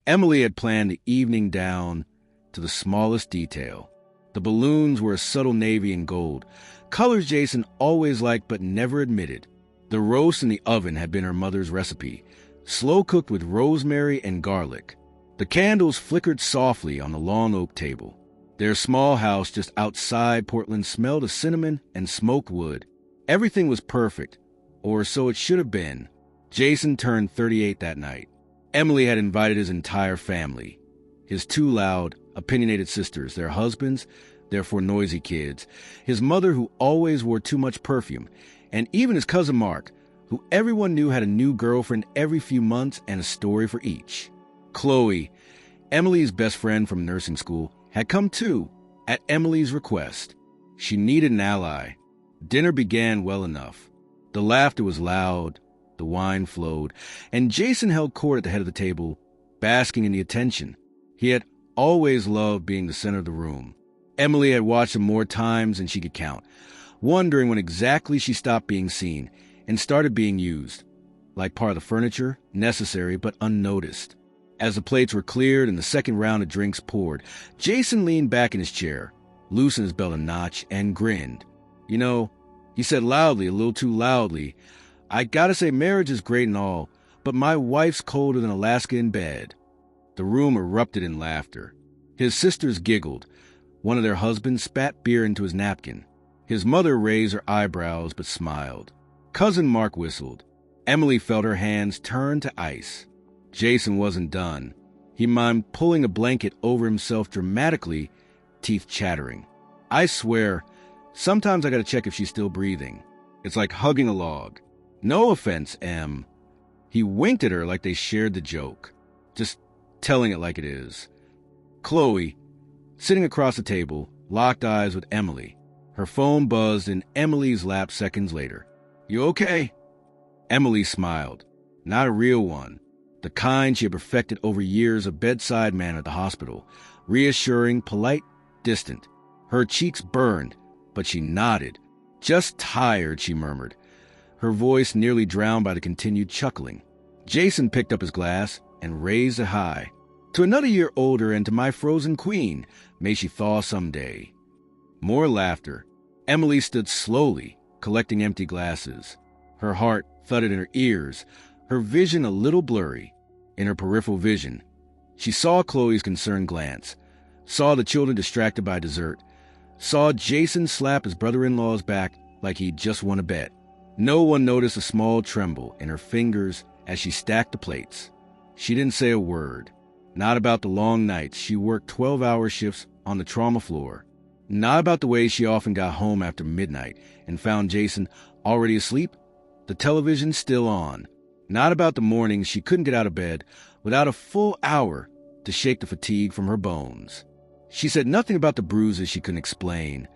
Emily had planned the evening down to the smallest detail. The balloons were a subtle navy and gold, colors Jason always liked but never admitted. The roast in the oven had been her mother's recipe, slow-cooked with rosemary and garlic. The candles flickered softly on the long oak table. Their small house just outside Portland smelled of cinnamon and smoked wood. Everything was perfect, or so it should have been. Jason turned 38 that night. Emily had invited his entire family. His two loud, opinionated sisters, their husbands, therefore noisy kids, his mother who always wore too much perfume, and even his cousin Mark, who everyone knew had a new girlfriend every few months and a story for each. Chloe, Emily's best friend from nursing school, had come too, at Emily's request. She needed an ally. Dinner began well enough. The laughter was loud, the wine flowed, and Jason held court at the head of the table, basking in the attention. He had always loved being the center of the room. Emily had watched him more times than she could count, wondering when exactly she stopped being seen and started being used, like part of the furniture, necessary but unnoticed. As the plates were cleared and the second round of drinks poured, Jason leaned back in his chair, loosened his belt a notch, and grinned. "You know," he said loudly, a little too loudly, "I gotta say marriage is great and all, but my wife's colder than Alaska in bed." The room erupted in laughter. His sisters giggled. One of their husbands spat beer into his napkin. His mother raised her eyebrows but smiled. Cousin Mark whistled. Emily felt her hands turn to ice. Jason wasn't done. He mimed pulling a blanket over himself dramatically, teeth chattering. "I swear, sometimes I gotta check if she's still breathing. It's like hugging a log. No offense, Em." He winked at her like they shared the joke, just telling it like it is. Chloe, sitting across the table, locked eyes with Emily. Her phone buzzed in Emily's lap seconds later. "You okay?" Emily smiled. Not a real one. The kind she had perfected over years of bedside manner at the hospital. Reassuring, polite, distant. Her cheeks burned, but she nodded. "Just tired," she murmured, her voice nearly drowned by the continued chuckling. Jason picked up his glass and raised it high. "To another year older and to my frozen queen, may she thaw someday." More laughter. Emily stood slowly, collecting empty glasses. Her heart thudded in her ears, her vision a little blurry. In her peripheral vision, she saw Chloe's concerned glance, saw the children distracted by dessert, saw Jason slap his brother-in-law's back like he'd just won a bet. No one noticed a small tremble in her fingers as she stacked the plates. She didn't say a word. Not about the long nights she worked 12-hour shifts on the trauma floor. Not about the way she often got home after midnight and found Jason already asleep, the television still on. Not about the mornings she couldn't get out of bed without a full hour to shake the fatigue from her bones. She said nothing about the bruises she couldn't explain,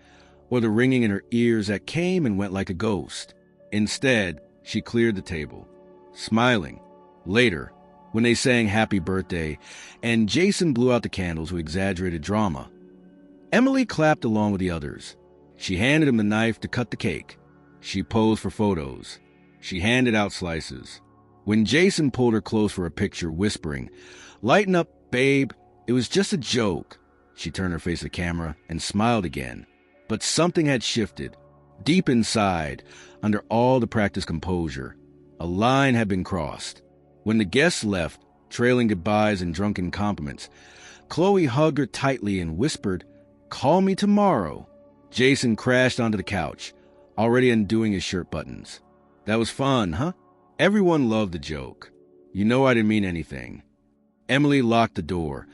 or the ringing in her ears that came and went like a ghost. Instead, she cleared the table, smiling. Later, when they sang Happy Birthday, and Jason blew out the candles with exaggerated drama, Emily clapped along with the others. She handed him the knife to cut the cake. She posed for photos. She handed out slices. When Jason pulled her close for a picture, whispering, "Lighten up, babe, it was just a joke," she turned her face to the camera and smiled again. But something had shifted. Deep inside, under all the practiced composure, a line had been crossed. When the guests left, trailing goodbyes and drunken compliments, Chloe hugged her tightly and whispered, "Call me tomorrow." Jason crashed onto the couch, already undoing his shirt buttons. "That was fun, huh?" Everyone loved the joke. "You know I didn't mean anything." Emily locked the door,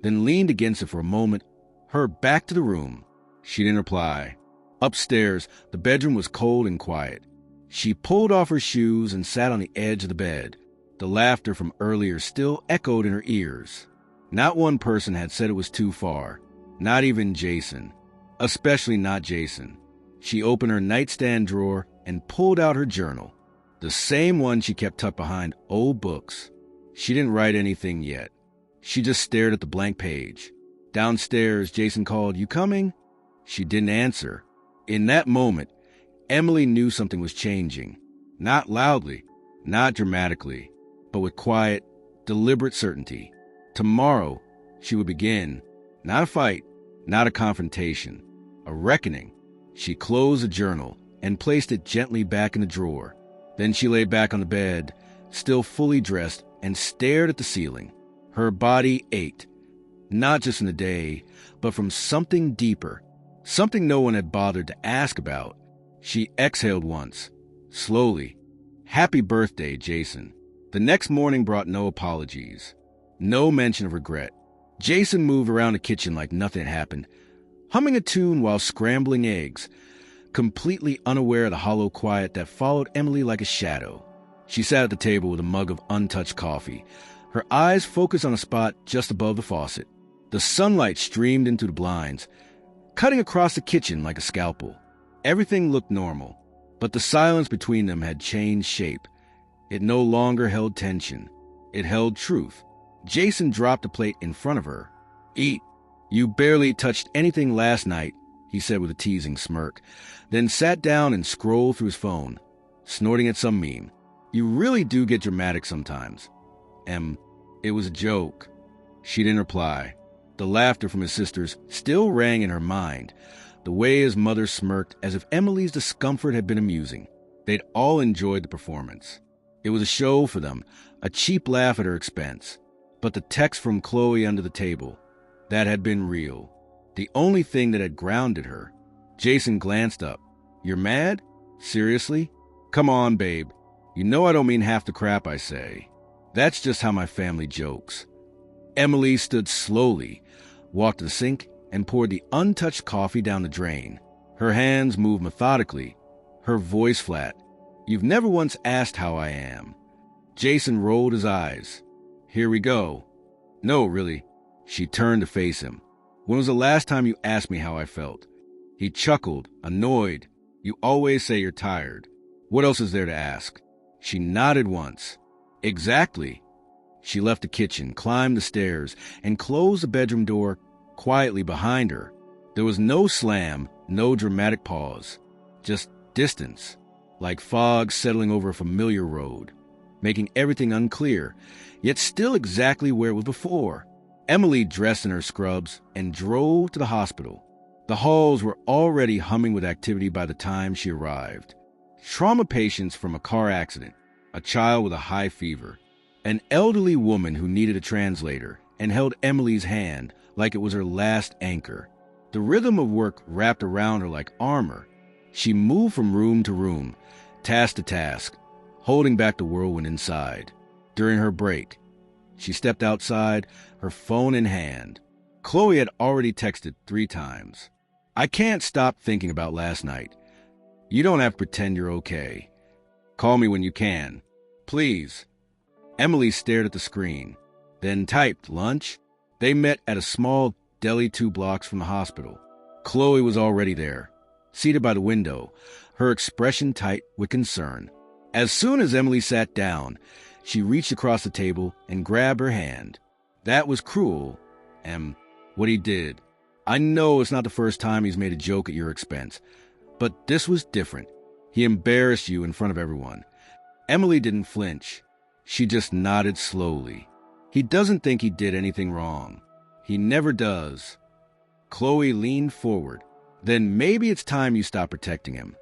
then leaned against it for a moment, her back to the room. She didn't reply. Upstairs, the bedroom was cold and quiet. She pulled off her shoes and sat on the edge of the bed. The laughter from earlier still echoed in her ears. Not one person had said it was too far. Not even Jason. Especially not Jason. She opened her nightstand drawer and pulled out her journal. The same one she kept tucked behind old books. She didn't write anything yet. She just stared at the blank page. Downstairs, Jason called, "You coming?" She didn't answer. In that moment, Emily knew something was changing. Not loudly, not dramatically, but with quiet, deliberate certainty. Tomorrow, she would begin. Not a fight, not a confrontation, a reckoning. She closed the journal and placed it gently back in the drawer. Then she lay back on the bed, still fully dressed, and stared at the ceiling. Her body ached, not just in the day, but from something deeper, something no one had bothered to ask about. She exhaled once, slowly. Happy birthday, Jason. The next morning brought no apologies, no mention of regret. Jason moved around the kitchen like nothing had happened, humming a tune while scrambling eggs, completely unaware of the hollow quiet that followed Emily like a shadow. She sat at the table with a mug of untouched coffee, her eyes focused on a spot just above the faucet. The sunlight streamed into the blinds, cutting across the kitchen like a scalpel. Everything looked normal, but the silence between them had changed shape. It no longer held tension. It held truth. Jason dropped a plate in front of her. "Eat. You barely touched anything last night," he said with a teasing smirk, then sat down and scrolled through his phone, snorting at some meme. "You really do get dramatic sometimes." It was a joke." She didn't reply. The laughter from his sisters still rang in her mind, the way his mother smirked as if Emily's discomfort had been amusing. They'd all enjoyed the performance. It was a show for them, a cheap laugh at her expense. But the text from Chloe under the table, that had been real. The only thing that had grounded her. Jason glanced up. "You're mad? Seriously? Come on, babe. You know I don't mean half the crap I say. That's just how my family jokes." Emily stood slowly, walked to the sink, and poured the untouched coffee down the drain. Her hands moved methodically, her voice flat. "You've never once asked how I am." Jason rolled his eyes. "Here we go." "No, really." She turned to face him. "When was the last time you asked me how I felt?" He chuckled, annoyed. "You always say you're tired. What else is there to ask?" She nodded once. "Exactly." She left the kitchen, climbed the stairs, and closed the bedroom door quietly behind her. There was no slam, no dramatic pause. Just distance, like fog settling over a familiar road, making everything unclear, yet still exactly where it was before. Emily dressed in her scrubs and drove to the hospital. The halls were already humming with activity by the time she arrived. Trauma patients from a car accident, a child with a high fever, an elderly woman who needed a translator and held Emily's hand like it was her last anchor. The rhythm of work wrapped around her like armor. She moved from room to room, task to task, holding back the whirlwind inside. During her break, she stepped outside, her phone in hand. Chloe had already texted 3 times. "I can't stop thinking about last night. You don't have to pretend you're okay. Call me when you can. Please." Emily stared at the screen, then typed lunch. They met at a small deli 2 blocks from the hospital. Chloe was already there, seated by the window, her expression tight with concern. As soon as Emily sat down, she reached across the table and grabbed her hand. "That was cruel, what he did. I know it's not the first time he's made a joke at your expense, but this was different. He embarrassed you in front of everyone." Emily didn't flinch. She just nodded slowly. "He doesn't think he did anything wrong. He never does." Chloe leaned forward. "Then maybe it's time you stop protecting him."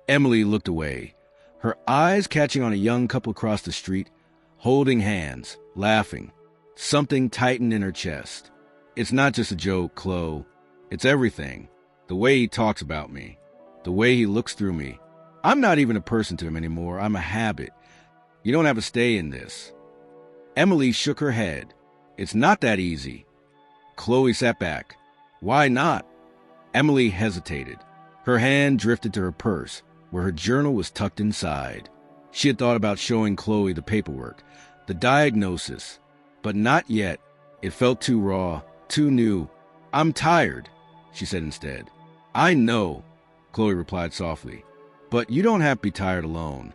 Emily looked away, her eyes catching on a young couple across the street, holding hands, laughing. Something tightened in her chest. "It's not just a joke, Chloe. It's everything. The way he talks about me. The way he looks through me. I'm not even a person to him anymore. I'm a habit. You don't have to stay in this." Emily shook her head. "It's not that easy." Chloe sat back. "Why not?" Emily hesitated. Her hand drifted to her purse, where her journal was tucked inside. She had thought about showing Chloe the paperwork, the diagnosis, but not yet. It felt too raw, too new. "I'm tired," she said instead. "I know," Chloe replied softly, "but you don't have to be tired alone."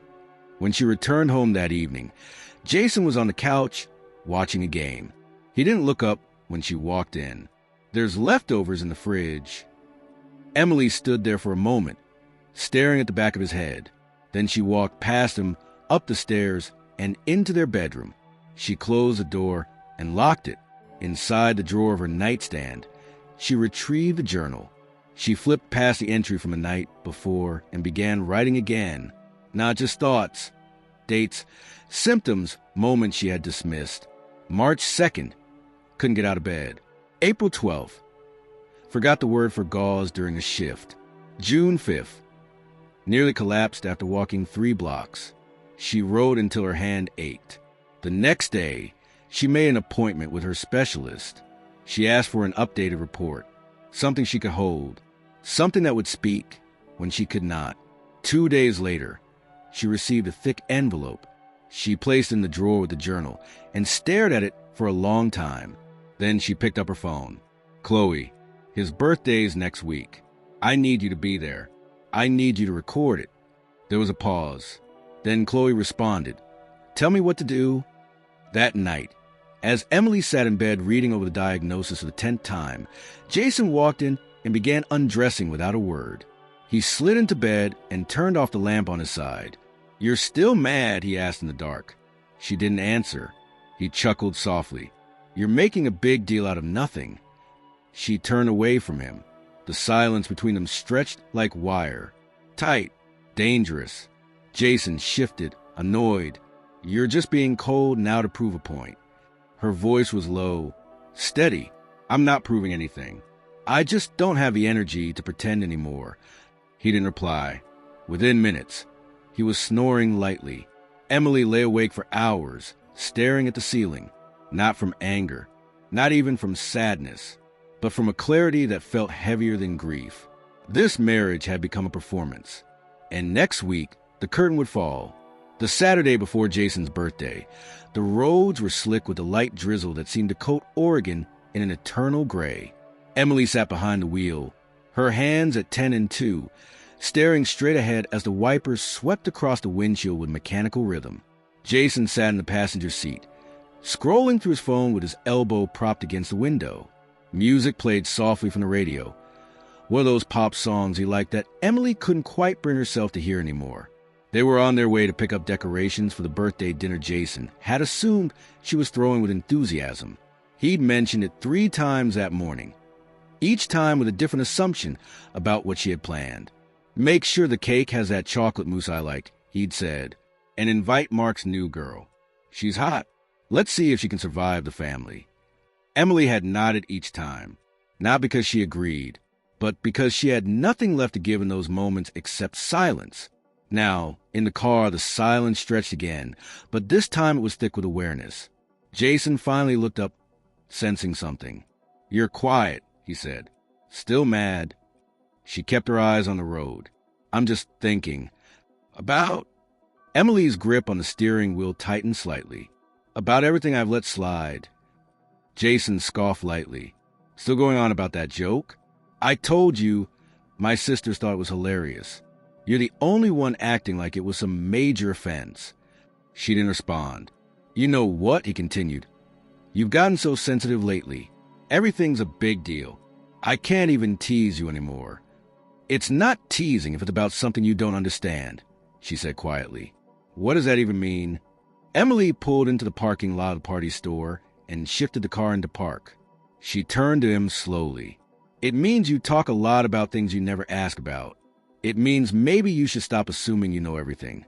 When she returned home that evening, Jason was on the couch watching a game. He didn't look up when she walked in. "There's leftovers in the fridge." Emily stood there for a moment, staring at the back of his head. Then she walked past him, up the stairs, and into their bedroom. She closed the door and locked it. Inside the drawer of her nightstand, she retrieved the journal. She flipped past the entry from the night before and began writing again. Not just thoughts, dates, symptoms, moments she had dismissed. March 2nd, couldn't get out of bed. April 12th, forgot the word for gauze during a shift. June 5th, nearly collapsed after walking 3 blocks. She wrote until her hand ached. The next day, she made an appointment with her specialist. She asked for an updated report, something she could hold, something that would speak when she could not. 2 days later, she received a thick envelope. She placed it in the drawer with the journal and stared at it for a long time. Then she picked up her phone. Chloe, his birthday's next week. I need you to be there. I need you to record it. There was a pause. Then Chloe responded, tell me what to do. That night, as Emily sat in bed reading over the diagnosis for the 10th time, Jason walked in and began undressing without a word. He slid into bed and turned off the lamp on his side. You're still mad? He asked in the dark. She didn't answer. He chuckled softly. You're making a big deal out of nothing. She turned away from him. The silence between them stretched like wire. Tight. Dangerous. Jason shifted, annoyed. You're just being cold now to prove a point. Her voice was low, steady. I'm not proving anything. I just don't have the energy to pretend anymore. He didn't reply. Within minutes, he was snoring lightly. Emily lay awake for hours, staring at the ceiling, not from anger, not even from sadness, but from a clarity that felt heavier than grief. This marriage had become a performance, and next week, the curtain would fall. The Saturday before Jason's birthday, the roads were slick with a light drizzle that seemed to coat Oregon in an eternal gray. Emily sat behind the wheel, her hands at 10 and 2, staring straight ahead as the wipers swept across the windshield with mechanical rhythm. Jason sat in the passenger seat, scrolling through his phone with his elbow propped against the window. Music played softly from the radio, one of those pop songs he liked that Emily couldn't quite bring herself to hear anymore. They were on their way to pick up decorations for the birthday dinner Jason had assumed she was throwing with enthusiasm. He'd mentioned it 3 times that morning, each time with a different assumption about what she had planned. Make sure the cake has that chocolate mousse I like, he'd said, and invite Mark's new girl. She's hot. Let's see if she can survive the family. Emily had nodded each time, not because she agreed, but because she had nothing left to give in those moments except silence. Now, in the car, the silence stretched again, but this time it was thick with awareness. Jason finally looked up, sensing something. You're quiet, he said. Still mad. She kept her eyes on the road. I'm just thinking. About... Emily's grip on the steering wheel tightened slightly. About everything I've let slide. Jason scoffed lightly. Still going on about that joke? I told you my sisters thought it was hilarious. You're the only one acting like it was some major offense. She didn't respond. You know what? He continued. You've gotten so sensitive lately. Everything's a big deal. I can't even tease you anymore. It's not teasing if it's about something you don't understand, she said quietly. What does that even mean? Emily pulled into the parking lot of the party store and shifted the car into park. She turned to him slowly. It means you talk a lot about things you never ask about. It means maybe you should stop assuming you know everything.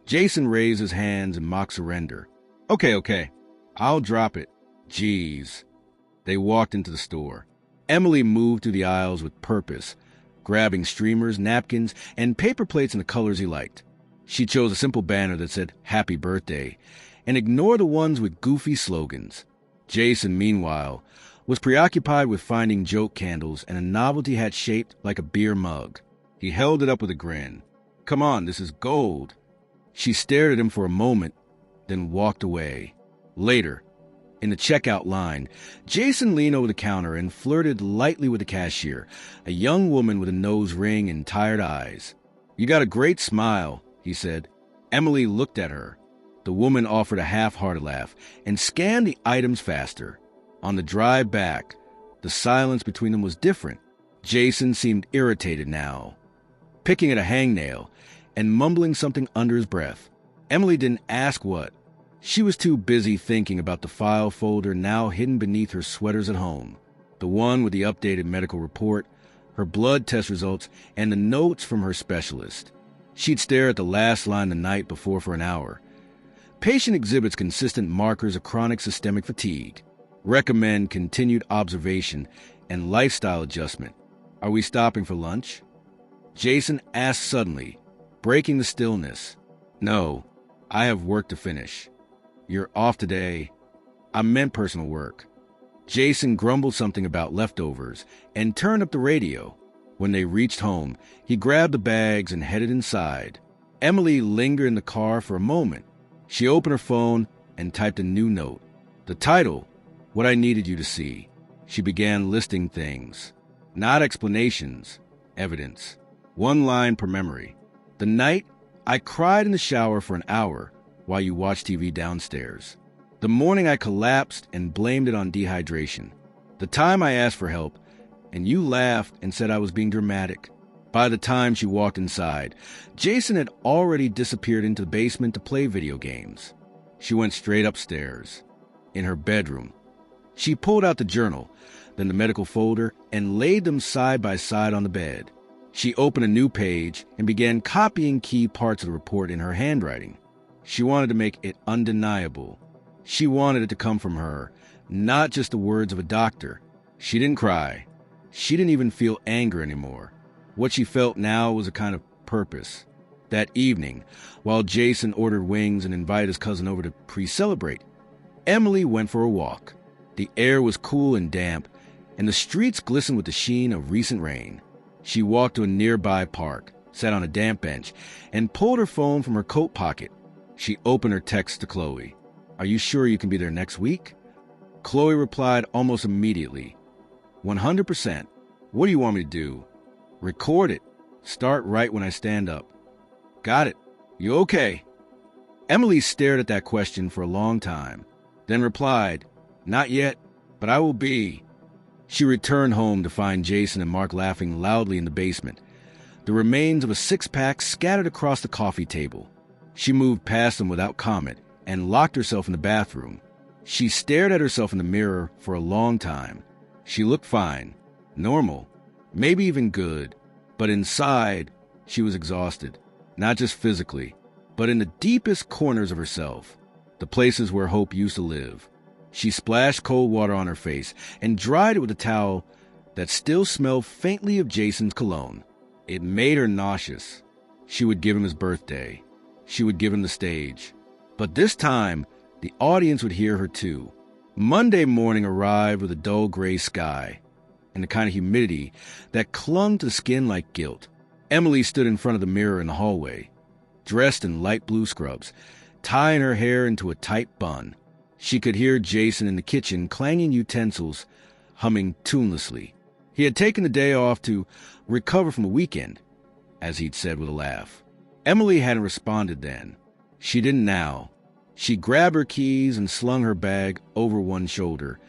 Jason raised his hands in mock surrender. Okay. I'll drop it. Jeez. They walked into the store. Emily moved through the aisles with purpose, grabbing streamers, napkins, and paper plates in the colors he liked. She chose a simple banner that said, Happy Birthday, and ignored the ones with goofy slogans. Jason, meanwhile, was preoccupied with finding joke candles and a novelty hat shaped like a beer mug. He held it up with a grin. Come on, this is gold. She stared at him for a moment, then walked away. Later, in the checkout line, Jason leaned over the counter and flirted lightly with the cashier, a young woman with a nose ring and tired eyes. You got a great smile, he said. Emily looked at her. The woman offered a half-hearted laugh and scanned the items faster. On the drive back, the silence between them was different. Jason seemed irritated now, picking at a hangnail and mumbling something under his breath. Emily didn't ask what. She was too busy thinking about the file folder now hidden beneath her sweaters at home. The one with the updated medical report, her blood test results, and the notes from her specialist. She'd stare at the last line the night before for an hour. Patient exhibits consistent markers of chronic systemic fatigue. Recommend continued observation and lifestyle adjustment. Are we stopping for lunch? Jason asked suddenly, breaking the stillness. No, I have work to finish. You're off today. I meant personal work. Jason grumbled something about leftovers and turned up the radio. When they reached home, he grabbed the bags and headed inside. Emily lingered in the car for a moment. She opened her phone and typed a new note. The title, What I Needed You to See. She began listing things. Not explanations, evidence. One line per memory. The night, I cried in the shower for an hour while you watched TV downstairs. The morning I collapsed and blamed it on dehydration. The time I asked for help, and you laughed and said I was being dramatic. By the time she walked inside, Jason had already disappeared into the basement to play video games. She went straight upstairs. In her bedroom, she pulled out the journal, then the medical folder, and laid them side by side on the bed. She opened a new page and began copying key parts of the report in her handwriting. She wanted to make it undeniable. She wanted it to come from her, not just the words of a doctor. She didn't cry. She didn't even feel anger anymore. What she felt now was a kind of purpose. That evening, while Jason ordered wings and invited his cousin over to pre-celebrate, Emily went for a walk. The air was cool and damp, and the streets glistened with the sheen of recent rain. She walked to a nearby park, sat on a damp bench, and pulled her phone from her coat pocket. She opened her text to Chloe. Are you sure you can be there next week? Chloe replied almost immediately. 100%. What do you want me to do? Record it. Start right when I stand up. Got it. You okay? Emily stared at that question for a long time, then replied, Not yet, but I will be. She returned home to find Jason and Mark laughing loudly in the basement, the remains of a six-pack scattered across the coffee table. She moved past them without comment and locked herself in the bathroom. She stared at herself in the mirror for a long time. She looked fine, normal, maybe even good, but inside, she was exhausted, not just physically, but in the deepest corners of herself, the places where hope used to live. She splashed cold water on her face and dried it with a towel that still smelled faintly of Jason's cologne. It made her nauseous. She would give him his birthday. She would give him the stage. But this time, the audience would hear her too. Monday morning arrived with a dull gray sky and the kind of humidity that clung to the skin like guilt. Emily stood in front of the mirror in the hallway, dressed in light blue scrubs, tying her hair into a tight bun. She could hear Jason in the kitchen clanging utensils, humming tunelessly. He had taken the day off to recover from the weekend, as he'd said with a laugh. Emily hadn't responded then. She didn't now. She grabbed her keys and slung her bag over one shoulder,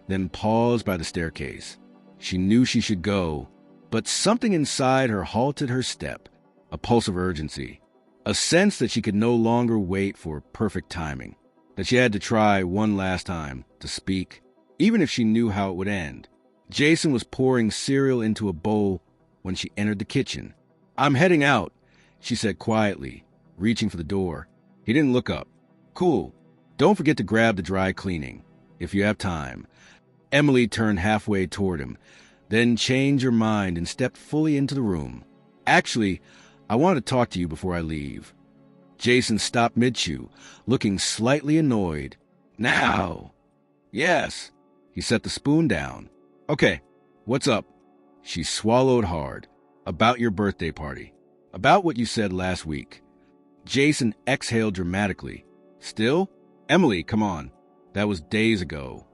then paused by the staircase. She knew she should go, but something inside her halted her step, a pulse of urgency, a sense that she could no longer wait for perfect timing, that she had to try one last time to speak, even if she knew how it would end. Jason was pouring cereal into a bowl when she entered the kitchen. I'm heading out, she said quietly, reaching for the door. He didn't look up. Cool. Don't forget to grab the dry cleaning, if you have time. Emily turned halfway toward him, then changed her mind and stepped fully into the room. Actually, I want to talk to you before I leave. Jason stopped mid-chew, looking slightly annoyed. Now. Yes. He set the spoon down. Okay, what's up? She swallowed hard. About your birthday party. About what you said last week. Jason exhaled dramatically. Still? Emily, come on. That was days ago.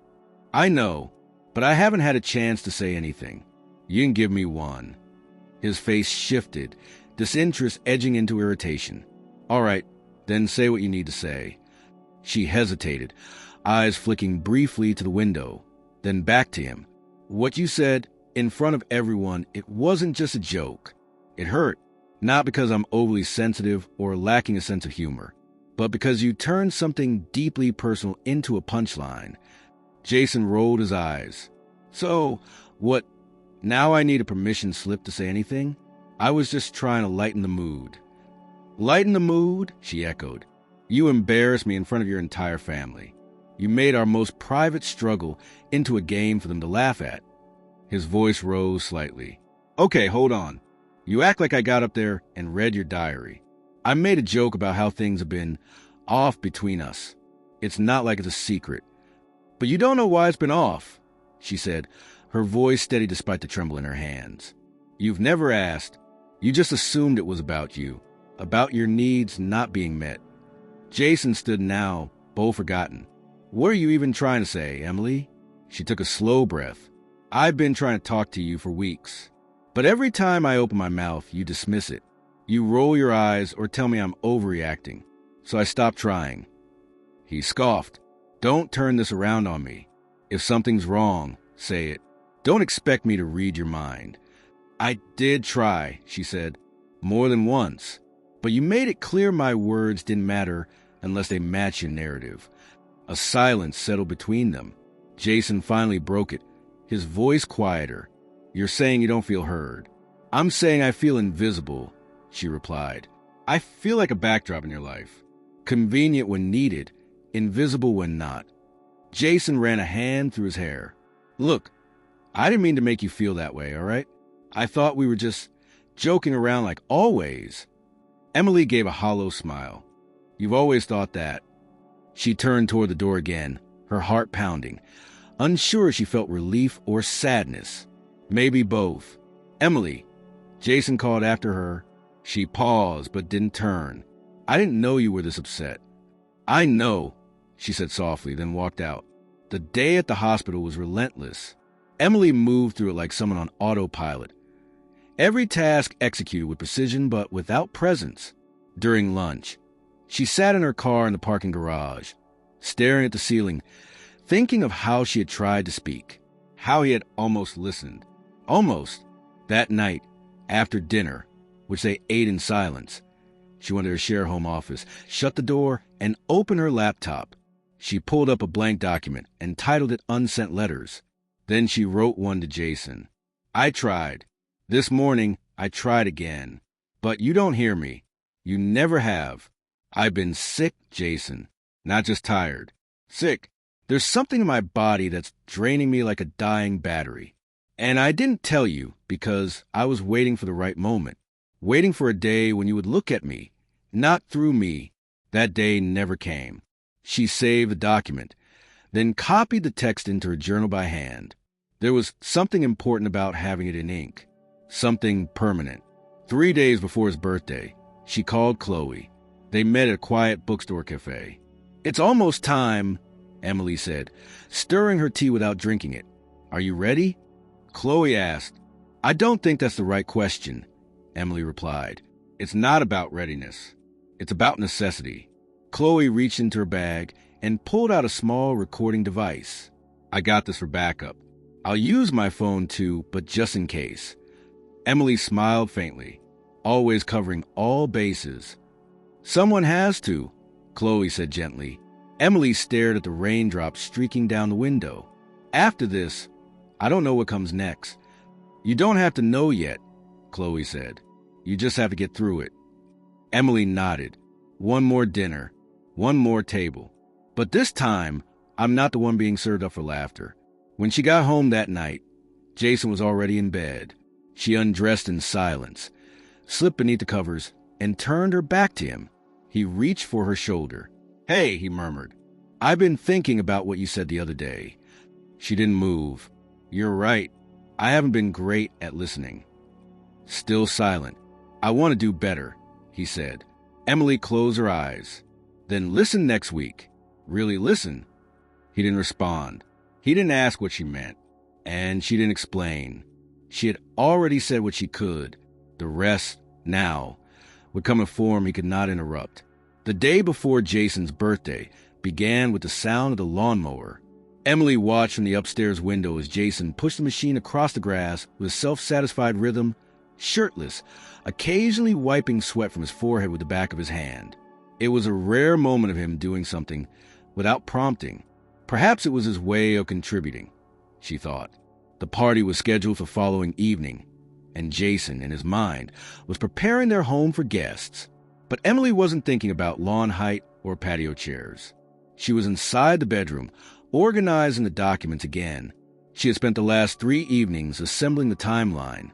I know, but I haven't had a chance to say anything. You can give me one. His face shifted, disinterest edging into irritation. All right, then say what you need to say. She hesitated, eyes flicking briefly to the window, then back to him. What you said, in front of everyone, it wasn't just a joke. It hurt, not because I'm overly sensitive or lacking a sense of humor, but because you turned something deeply personal into a punchline. Jason rolled his eyes. So, what, now I need a permission slip to say anything? I was just trying to lighten the mood. Lighten the mood? She echoed. You embarrassed me in front of your entire family. You made our most private struggle into a game for them to laugh at. His voice rose slightly. Okay, hold on. You act like I got up there and read your diary. I made a joke about how things have been off between us. It's not like it's a secret. But you don't know why it's been off, she said, her voice steady despite the tremble in her hands. You've never asked. You just assumed it was about you, about your needs not being met. Jason stood now, both forgotten. What are you even trying to say, Emily? She took a slow breath. I've been trying to talk to you for weeks. But every time I open my mouth, you dismiss it. You roll your eyes or tell me I'm overreacting. So I stopped trying. He scoffed. Don't turn this around on me. If something's wrong, say it. Don't expect me to read your mind. I did try, she said, more than once. But you made it clear my words didn't matter unless they match your narrative. A silence settled between them. Jason finally broke it, his voice quieter. You're saying you don't feel heard. I'm saying I feel invisible, she replied. I feel like a backdrop in your life. Convenient when needed, invisible when not. Jason ran a hand through his hair. Look, I didn't mean to make you feel that way, all right? I thought we were just joking around like always. Emily gave a hollow smile. You've always thought that. She turned toward the door again, her heart pounding, unsure if she felt relief or sadness. Maybe both. Emily, Jason called after her. She paused but didn't turn. I didn't know you were this upset. I know, she said softly, then walked out. The day at the hospital was relentless. Emily moved through it like someone on autopilot. Every task executed with precision but without presence. During lunch, she sat in her car in the parking garage, staring at the ceiling, thinking of how she had tried to speak, how he had almost listened. Almost. That night, after dinner, which they ate in silence, she went to her share home office, shut the door, and opened her laptop. She pulled up a blank document and titled it Unsent Letters. Then she wrote one to Jason. I tried. This morning, I tried again. But you don't hear me. You never have. I've been sick, Jason. Not just tired. Sick. There's something in my body that's draining me like a dying battery. And I didn't tell you because I was waiting for the right moment. Waiting for a day when you would look at me, not through me. That day never came. She saved the document, then copied the text into her journal by hand. There was something important about having it in ink. Something permanent. 3 days before his birthday, she called Chloe. They met at a quiet bookstore cafe. It's almost time, Emily said, stirring her tea without drinking it. Are you ready? Chloe asked. I don't think that's the right question, Emily replied. It's not about readiness. It's about necessity. Chloe reached into her bag and pulled out a small recording device. I got this for backup. I'll use my phone too, but just in case. Emily smiled faintly, always covering all bases. Someone has to, Chloe said gently. Emily stared at the raindrops streaking down the window. After this, I don't know what comes next. You don't have to know yet, Chloe said. You just have to get through it. Emily nodded. One more dinner. One more table. But this time, I'm not the one being served up for laughter. When she got home that night, Jason was already in bed. She undressed in silence, slipped beneath the covers, and turned her back to him. He reached for her shoulder. Hey, he murmured. I've been thinking about what you said the other day. She didn't move. You're right. I haven't been great at listening. Still silent. I want to do better, he said. Emily closed her eyes. Then listen next week. Really listen. He didn't respond. He didn't ask what she meant. And she didn't explain. She had already said what she could. The rest, now, would come in form he could not interrupt. The day before Jason's birthday began with the sound of the lawnmower. Emily watched from the upstairs window as Jason pushed the machine across the grass with a self-satisfied rhythm, shirtless, occasionally wiping sweat from his forehead with the back of his hand. It was a rare moment of him doing something without prompting. Perhaps it was his way of contributing, she thought. The party was scheduled for following evening, and Jason, in his mind, was preparing their home for guests. But Emily wasn't thinking about lawn height or patio chairs. She was inside the bedroom, organizing the documents again. She had spent the last 3 evenings assembling the timeline.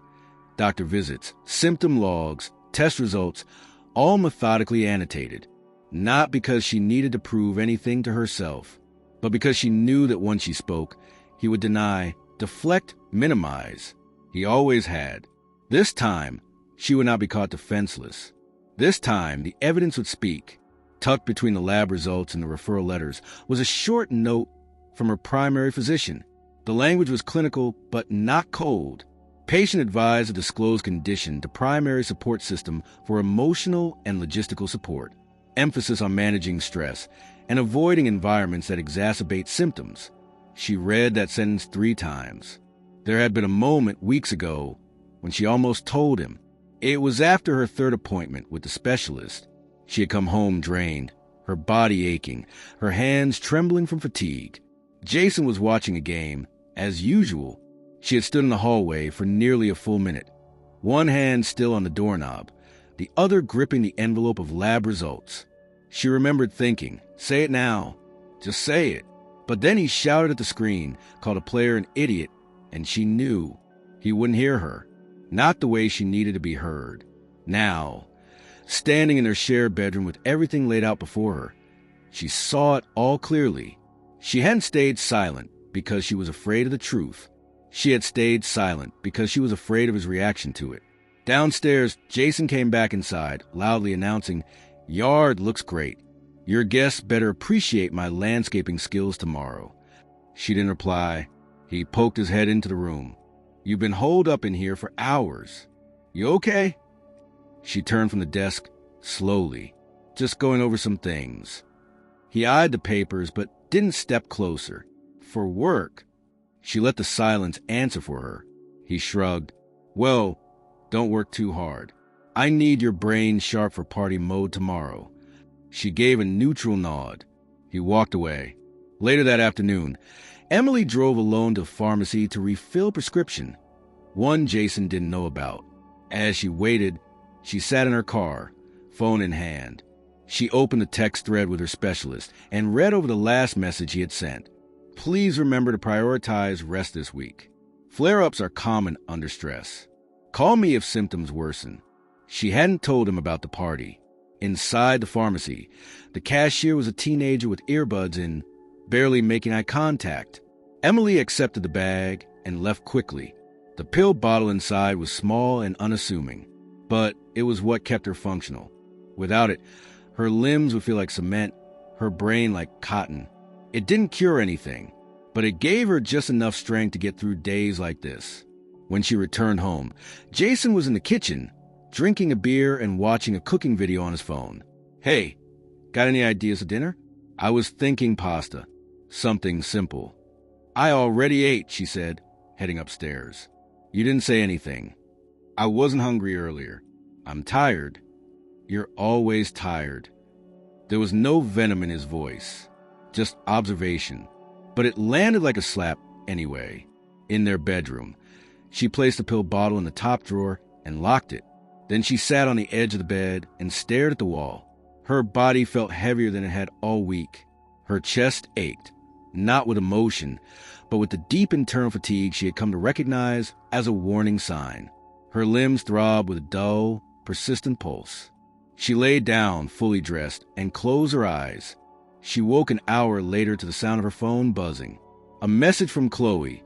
Doctor visits, symptom logs, test results, all methodically annotated. Not because she needed to prove anything to herself, but because she knew that once she spoke, he would deny, deflect, minimize. He always had. This time, she would not be caught defenseless. This time, the evidence would speak. Tucked between the lab results and the referral letters was a short note from her primary physician. The language was clinical, but not cold. Patient advised a disclosed condition to primary support system for emotional and logistical support. Emphasis on managing stress and avoiding environments that exacerbate symptoms. She read that sentence 3 times. There had been a moment weeks ago when she almost told him. It was after her 3rd appointment with the specialist. She had come home drained, her body aching, her hands trembling from fatigue. Jason was watching a game. As usual, she had stood in the hallway for nearly a full minute, one hand still on the doorknob, the other gripping the envelope of lab results. She remembered thinking, say it now, just say it. But then he shouted at the screen, called a player an idiot, and she knew he wouldn't hear her, not the way she needed to be heard. Now, standing in their shared bedroom with everything laid out before her, she saw it all clearly. She hadn't stayed silent because she was afraid of the truth. She had stayed silent because she was afraid of his reaction to it. Downstairs, Jason came back inside, loudly announcing, "Yard looks great. Your guests better appreciate my landscaping skills tomorrow." She didn't reply. He poked his head into the room. "You've been holed up in here for hours. You okay?" She turned from the desk, slowly, just going over some things. He eyed the papers, but didn't step closer. For work. She let the silence answer for her. He shrugged. "Well, don't work too hard. I need your brain sharp for party mode tomorrow." She gave a neutral nod. He walked away. Later that afternoon, Emily drove alone to the pharmacy to refill prescription, one Jason didn't know about. As she waited, she sat in her car, phone in hand. She opened the text thread with her specialist and read over the last message he had sent. "Please remember to prioritize rest this week. Flare-ups are common under stress. Call me if symptoms worsen." She hadn't told him about the party. Inside the pharmacy, the cashier was a teenager with earbuds in, barely making eye contact. Emily accepted the bag and left quickly. The pill bottle inside was small and unassuming, but it was what kept her functional. Without it, her limbs would feel like cement, her brain like cotton. It didn't cure anything, but it gave her just enough strength to get through days like this. When she returned home, Jason was in the kitchen, drinking a beer and watching a cooking video on his phone. "Hey, got any ideas for dinner?" "I was thinking pasta. Something simple." "I already ate," she said, heading upstairs. "You didn't say anything." "I wasn't hungry earlier." "I'm tired." "You're always tired." There was no venom in his voice, just observation. But it landed like a slap anyway. In their bedroom, she placed the pill bottle in the top drawer and locked it. Then she sat on the edge of the bed and stared at the wall. Her body felt heavier than it had all week. Her chest ached, not with emotion, but with the deep internal fatigue she had come to recognize as a warning sign. Her limbs throbbed with a dull, persistent pulse. She lay down, fully dressed, and closed her eyes. She woke an hour later to the sound of her phone buzzing. A message from Chloe.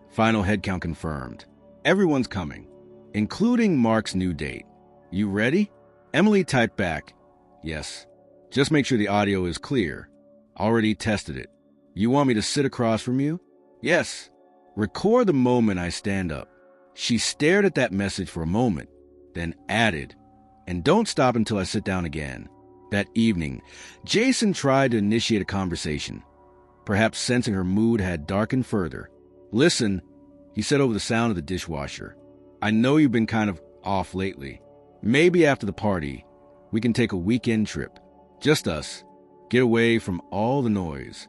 Final headcount confirmed. Everyone's coming, including Mark's new date. You ready? Emily typed back, "Yes. Just make sure the audio is clear. Already tested it. You want me to sit across from you?" "Yes." "Record the moment I stand up." She stared at that message for a moment, then added, "And don't stop until I sit down again." That evening, Jason tried to initiate a conversation, perhaps sensing her mood had darkened further. "Listen," he said over the sound of the dishwasher. "I know you've been kind of off lately. Maybe after the party, we can take a weekend trip. Just us. Get away from all the noise.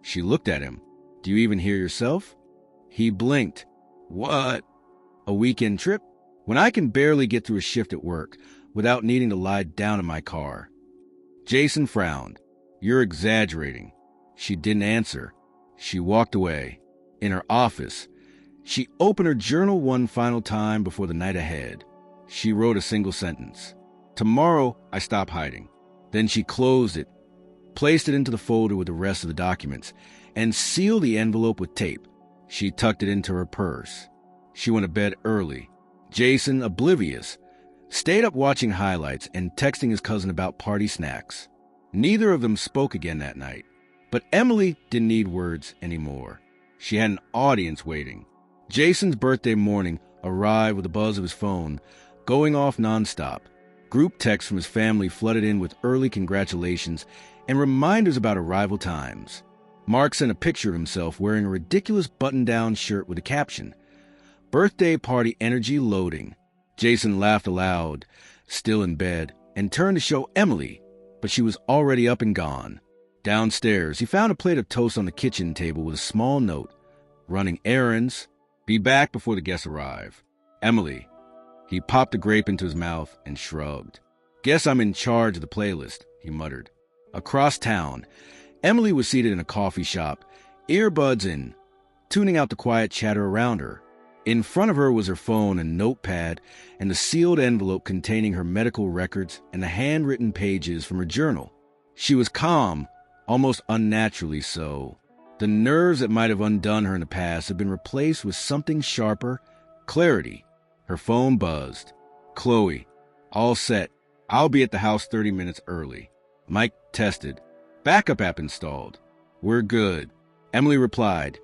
She looked at him. Do you even hear yourself? He blinked. What? A weekend trip? When I can barely get through a shift at work without needing to lie down in my car. Jason frowned. You're exaggerating. She didn't answer. She walked away. In her office, she opened her journal one final time before the night ahead. She wrote a single sentence. Tomorrow, I stop hiding. Then she closed it, placed it into the folder with the rest of the documents, and sealed the envelope with tape. She tucked it into her purse. She went to bed early. Jason, oblivious, stayed up watching highlights and texting his cousin about party snacks. Neither of them spoke again that night. But Emily didn't need words anymore. She had an audience waiting. Jason's birthday morning arrived with the buzz of his phone going off nonstop. Group texts from his family flooded in with early congratulations and reminders about arrival times. Mark sent a picture of himself wearing a ridiculous button-down shirt with a caption, "Birthday party energy loading." Jason laughed aloud, still in bed, and turned to show Emily, but she was already up and gone. Downstairs, he found a plate of toast on the kitchen table with a small note, "Running errands. Be back before the guests arrive. Emily." He popped a grape into his mouth and shrugged. "Guess I'm in charge of the playlist," he muttered. Across town, Emily was seated in a coffee shop, earbuds in, tuning out the quiet chatter around her. In front of her was her phone and notepad and the sealed envelope containing her medical records and the handwritten pages from her journal. She was calm, almost unnaturally so. The nerves that might have undone her in the past had been replaced with something sharper, clarity. Her phone buzzed. "Chloe, all set. I'll be at the house 30 minutes early." Mike tested. "Backup app installed." "We're good." Emily replied.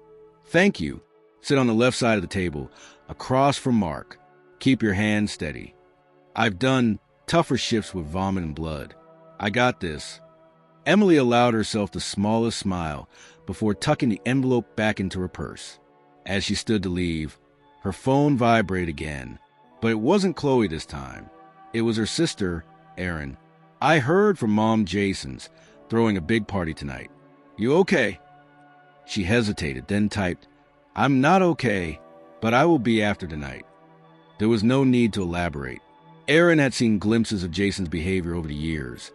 "Thank you." Sit on the left side of the table, across from Mark. Keep your hand steady. I've done tougher shifts with vomit and blood. I got this. Emily allowed herself the smallest smile before tucking the envelope back into her purse. As she stood to leave, her phone vibrated again. But it wasn't Chloe this time. It was her sister, Erin. "I heard from Mom Jason's throwing a big party tonight. You okay?" She hesitated, then typed, "I'm not okay, but I will be after tonight." There was no need to elaborate. Erin had seen glimpses of Jason's behavior over the years,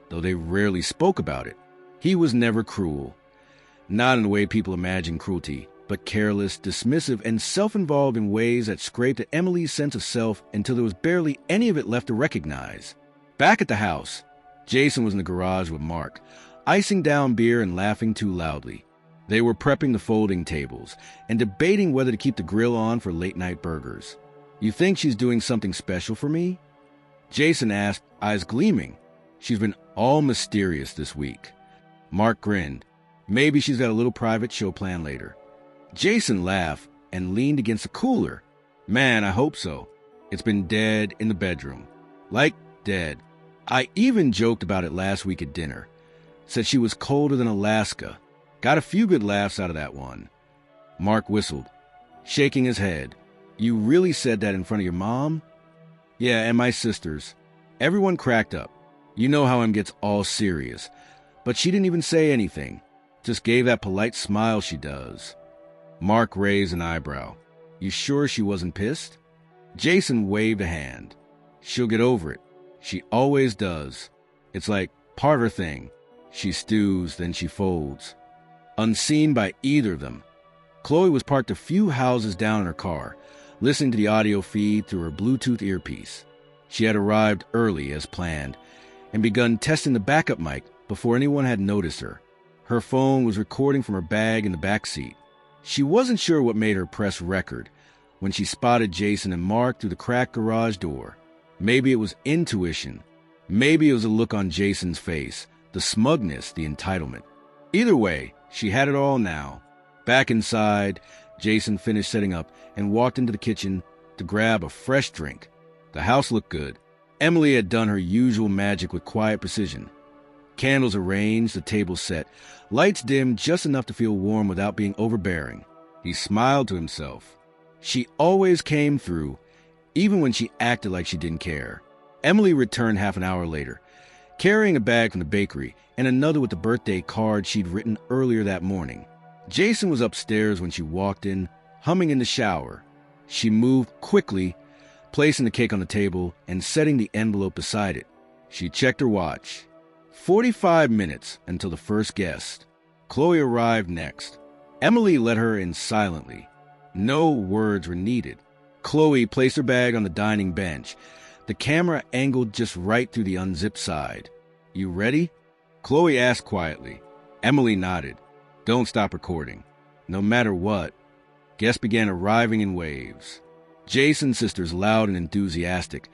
though they rarely spoke about it. He was never cruel. Not in the way people imagine cruelty, but careless, dismissive, and self-involved in ways that scraped at Emily's sense of self until there was barely any of it left to recognize. Back at the house, Jason was in the garage with Mark, icing down beer and laughing too loudly. They were prepping the folding tables and debating whether to keep the grill on for late-night burgers. "You think she's doing something special for me?" Jason asked, eyes gleaming. "She's been all mysterious this week." Mark grinned. "Maybe she's got a little private show planned later." Jason laughed and leaned against the cooler. "Man, I hope so. It's been dead in the bedroom. Like dead. I even joked about it last week at dinner. Said she was colder than Alaska. Got a few good laughs out of that one." Mark whistled, shaking his head. "You really said that in front of your mom?" "Yeah, and my sisters. Everyone cracked up. You know how Em gets all serious. But she didn't even say anything. Just gave that polite smile she does." Mark raised an eyebrow. "You sure she wasn't pissed?" Jason waved a hand. "She'll get over it. She always does. It's like part of her thing. She stews, then she folds." Unseen by either of them, Chloe was parked a few houses down in her car, listening to the audio feed through her Bluetooth earpiece. She had arrived early as planned and begun testing the backup mic before anyone had noticed her. Her phone was recording from her bag in the back seat. She wasn't sure what made her press record when she spotted Jason and Mark through the cracked garage door. Maybe it was intuition. Maybe it was a look on Jason's face, the smugness, the entitlement. Either way, she had it all now. Back inside, Jason finished setting up and walked into the kitchen to grab a fresh drink. The house looked good. Emily had done her usual magic with quiet precision. Candles arranged, the table set, lights dimmed just enough to feel warm without being overbearing. He smiled to himself. She always came through, even when she acted like she didn't care. Emily returned half an hour later, carrying a bag from the bakery and another with the birthday card she'd written earlier that morning. Jason was upstairs when she walked in, humming in the shower. She moved quickly, placing the cake on the table and setting the envelope beside it. She checked her watch. 45 minutes until the first guest. Chloe arrived next. Emily let her in silently. No words were needed. Chloe placed her bag on the dining bench, the camera angled just right through the unzipped side. "You ready?" Chloe asked quietly. Emily nodded. "Don't stop recording." No matter what. Guests began arriving in waves. Jason's sisters, loud and enthusiastic,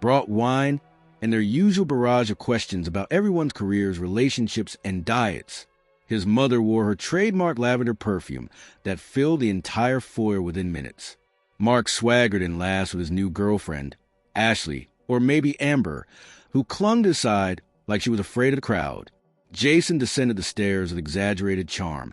brought wine and their usual barrage of questions about everyone's careers, relationships, and diets. His mother wore her trademark lavender perfume that filled the entire foyer within minutes. Mark swaggered and laughed with his new girlfriend, Ashley, or maybe Amber, who clung to his side like she was afraid of the crowd. Jason descended the stairs with exaggerated charm,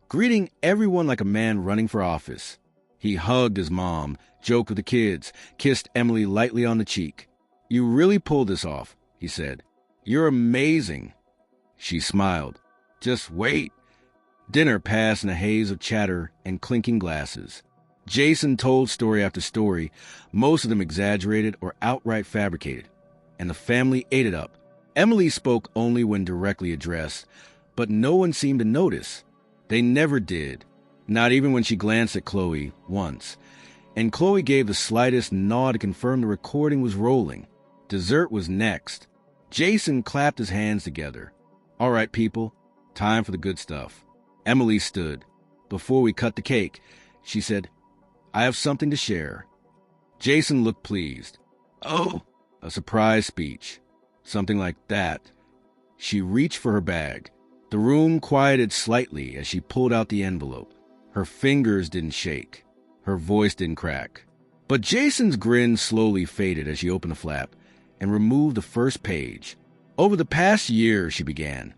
greeting everyone like a man running for office. He hugged his mom, joked with the kids, kissed Emily lightly on the cheek. "You really pulled this off," he said. "You're amazing." She smiled. "Just wait." Dinner passed in a haze of chatter and clinking glasses. Jason told story after story, most of them exaggerated or outright fabricated, and the family ate it up. Emily spoke only when directly addressed, but no one seemed to notice. They never did, not even when she glanced at Chloe once, and Chloe gave the slightest nod to confirm the recording was rolling. Dessert was next. Jason clapped his hands together. "All right, people, time for the good stuff." Emily stood. "Before we cut the cake," she said, "I have something to share." Jason looked pleased. "Oh," a surprise speech. Something like that. She reached for her bag. The room quieted slightly as she pulled out the envelope. Her fingers didn't shake. Her voice didn't crack. But Jason's grin slowly faded as she opened the flap and removed the first page. "Over the past year," she began,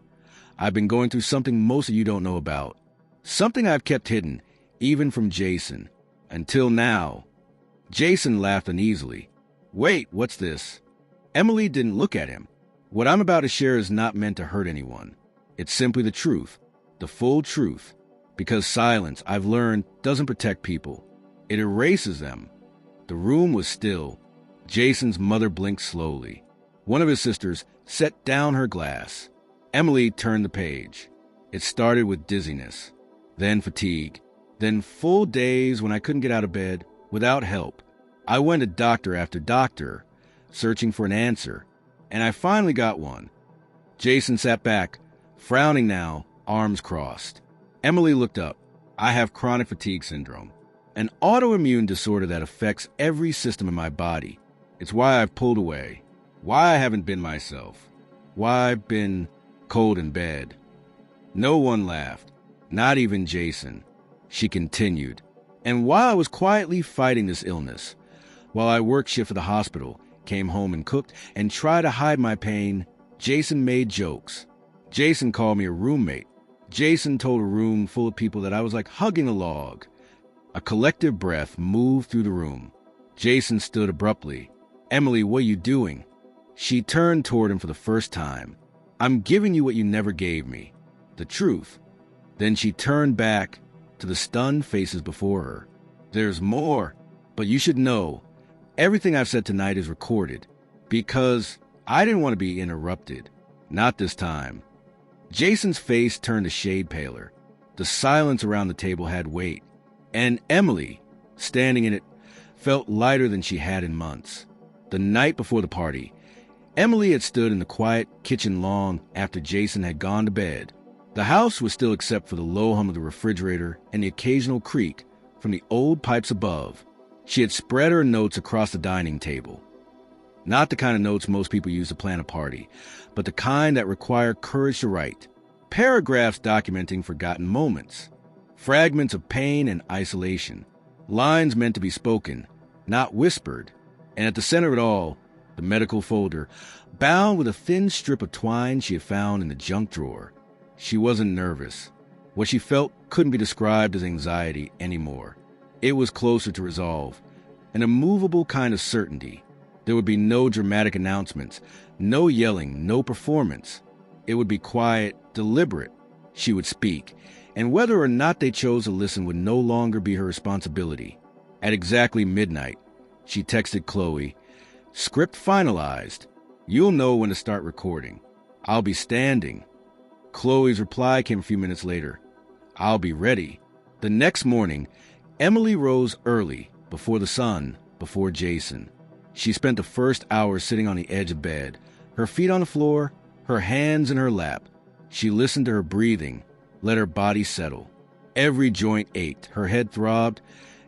"I've been going through something most of you don't know about. Something I've kept hidden, even from Jason. Until now." Jason laughed uneasily. "Wait, what's this?" Emily didn't look at him. "What I'm about to share is not meant to hurt anyone. It's simply the truth, the full truth. Because silence, I've learned, doesn't protect people. It erases them." The room was still. Jason's mother blinked slowly. One of his sisters set down her glass. Emily turned the page. It started with dizziness, then fatigue, then full days when I couldn't get out of bed without help. I went to doctor after doctor, searching for an answer, and I finally got one. Jason sat back, frowning now, arms crossed. Emily looked up. "I have chronic fatigue syndrome, an autoimmune disorder that affects every system in my body. It's why I've pulled away, why I haven't been myself, why I've been cold in bed." No one laughed, not even Jason. She continued. "And while I was quietly fighting this illness, while I worked shift at the hospital, came home and cooked, and tried to hide my pain, Jason made jokes. Jason called me a roommate. Jason told a room full of people that I was like hugging a log." A collective breath moved through the room. Jason stood abruptly. "Emily, what are you doing?" She turned toward him for the first time. "I'm giving you what you never gave me, the truth." Then she turned back to the stunned faces before her. "There's more, but you should know, everything I've said tonight is recorded, because I didn't want to be interrupted. Not this time." Jason's face turned a shade paler. The silence around the table had weight, and Emily, standing in it, felt lighter than she had in months. The night before the party, Emily had stood in the quiet kitchen long after Jason had gone to bed. The house was still except for the low hum of the refrigerator and the occasional creak from the old pipes above. She had spread her notes across the dining table. Not the kind of notes most people use to plan a party, but the kind that require courage to write. Paragraphs documenting forgotten moments. Fragments of pain and isolation. Lines meant to be spoken, not whispered. And at the center of it all, the medical folder, bound with a thin strip of twine she had found in the junk drawer. She wasn't nervous. What she felt couldn't be described as anxiety anymore. It was closer to resolve, an immovable kind of certainty. There would be no dramatic announcements, no yelling, no performance. It would be quiet, deliberate. She would speak, and whether or not they chose to listen would no longer be her responsibility. At exactly midnight, she texted Chloe, "Script finalized. You'll know when to start recording. I'll be standing." Chloe's reply came a few minutes later, "I'll be ready." The next morning, Emily rose early, before the sun, before Jason. She spent the first hour sitting on the edge of bed, her feet on the floor, her hands in her lap. She listened to her breathing, let her body settle. Every joint ached, her head throbbed,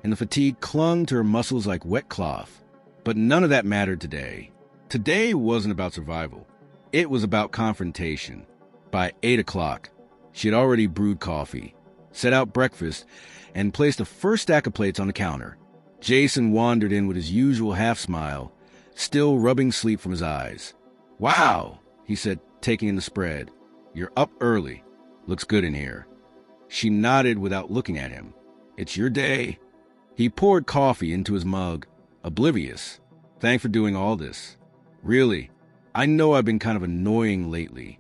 and the fatigue clung to her muscles like wet cloth. But none of that mattered today. Today wasn't about survival. It was about confrontation. By 8 o'clock, she had already brewed coffee, set out breakfast, and placed the first stack of plates on the counter. Jason wandered in with his usual half-smile, still rubbing sleep from his eyes. "Wow," he said, taking in the spread. "You're up early. Looks good in here." She nodded without looking at him. "It's your day." He poured coffee into his mug, oblivious. "Thanks for doing all this. Really, I know I've been kind of annoying lately."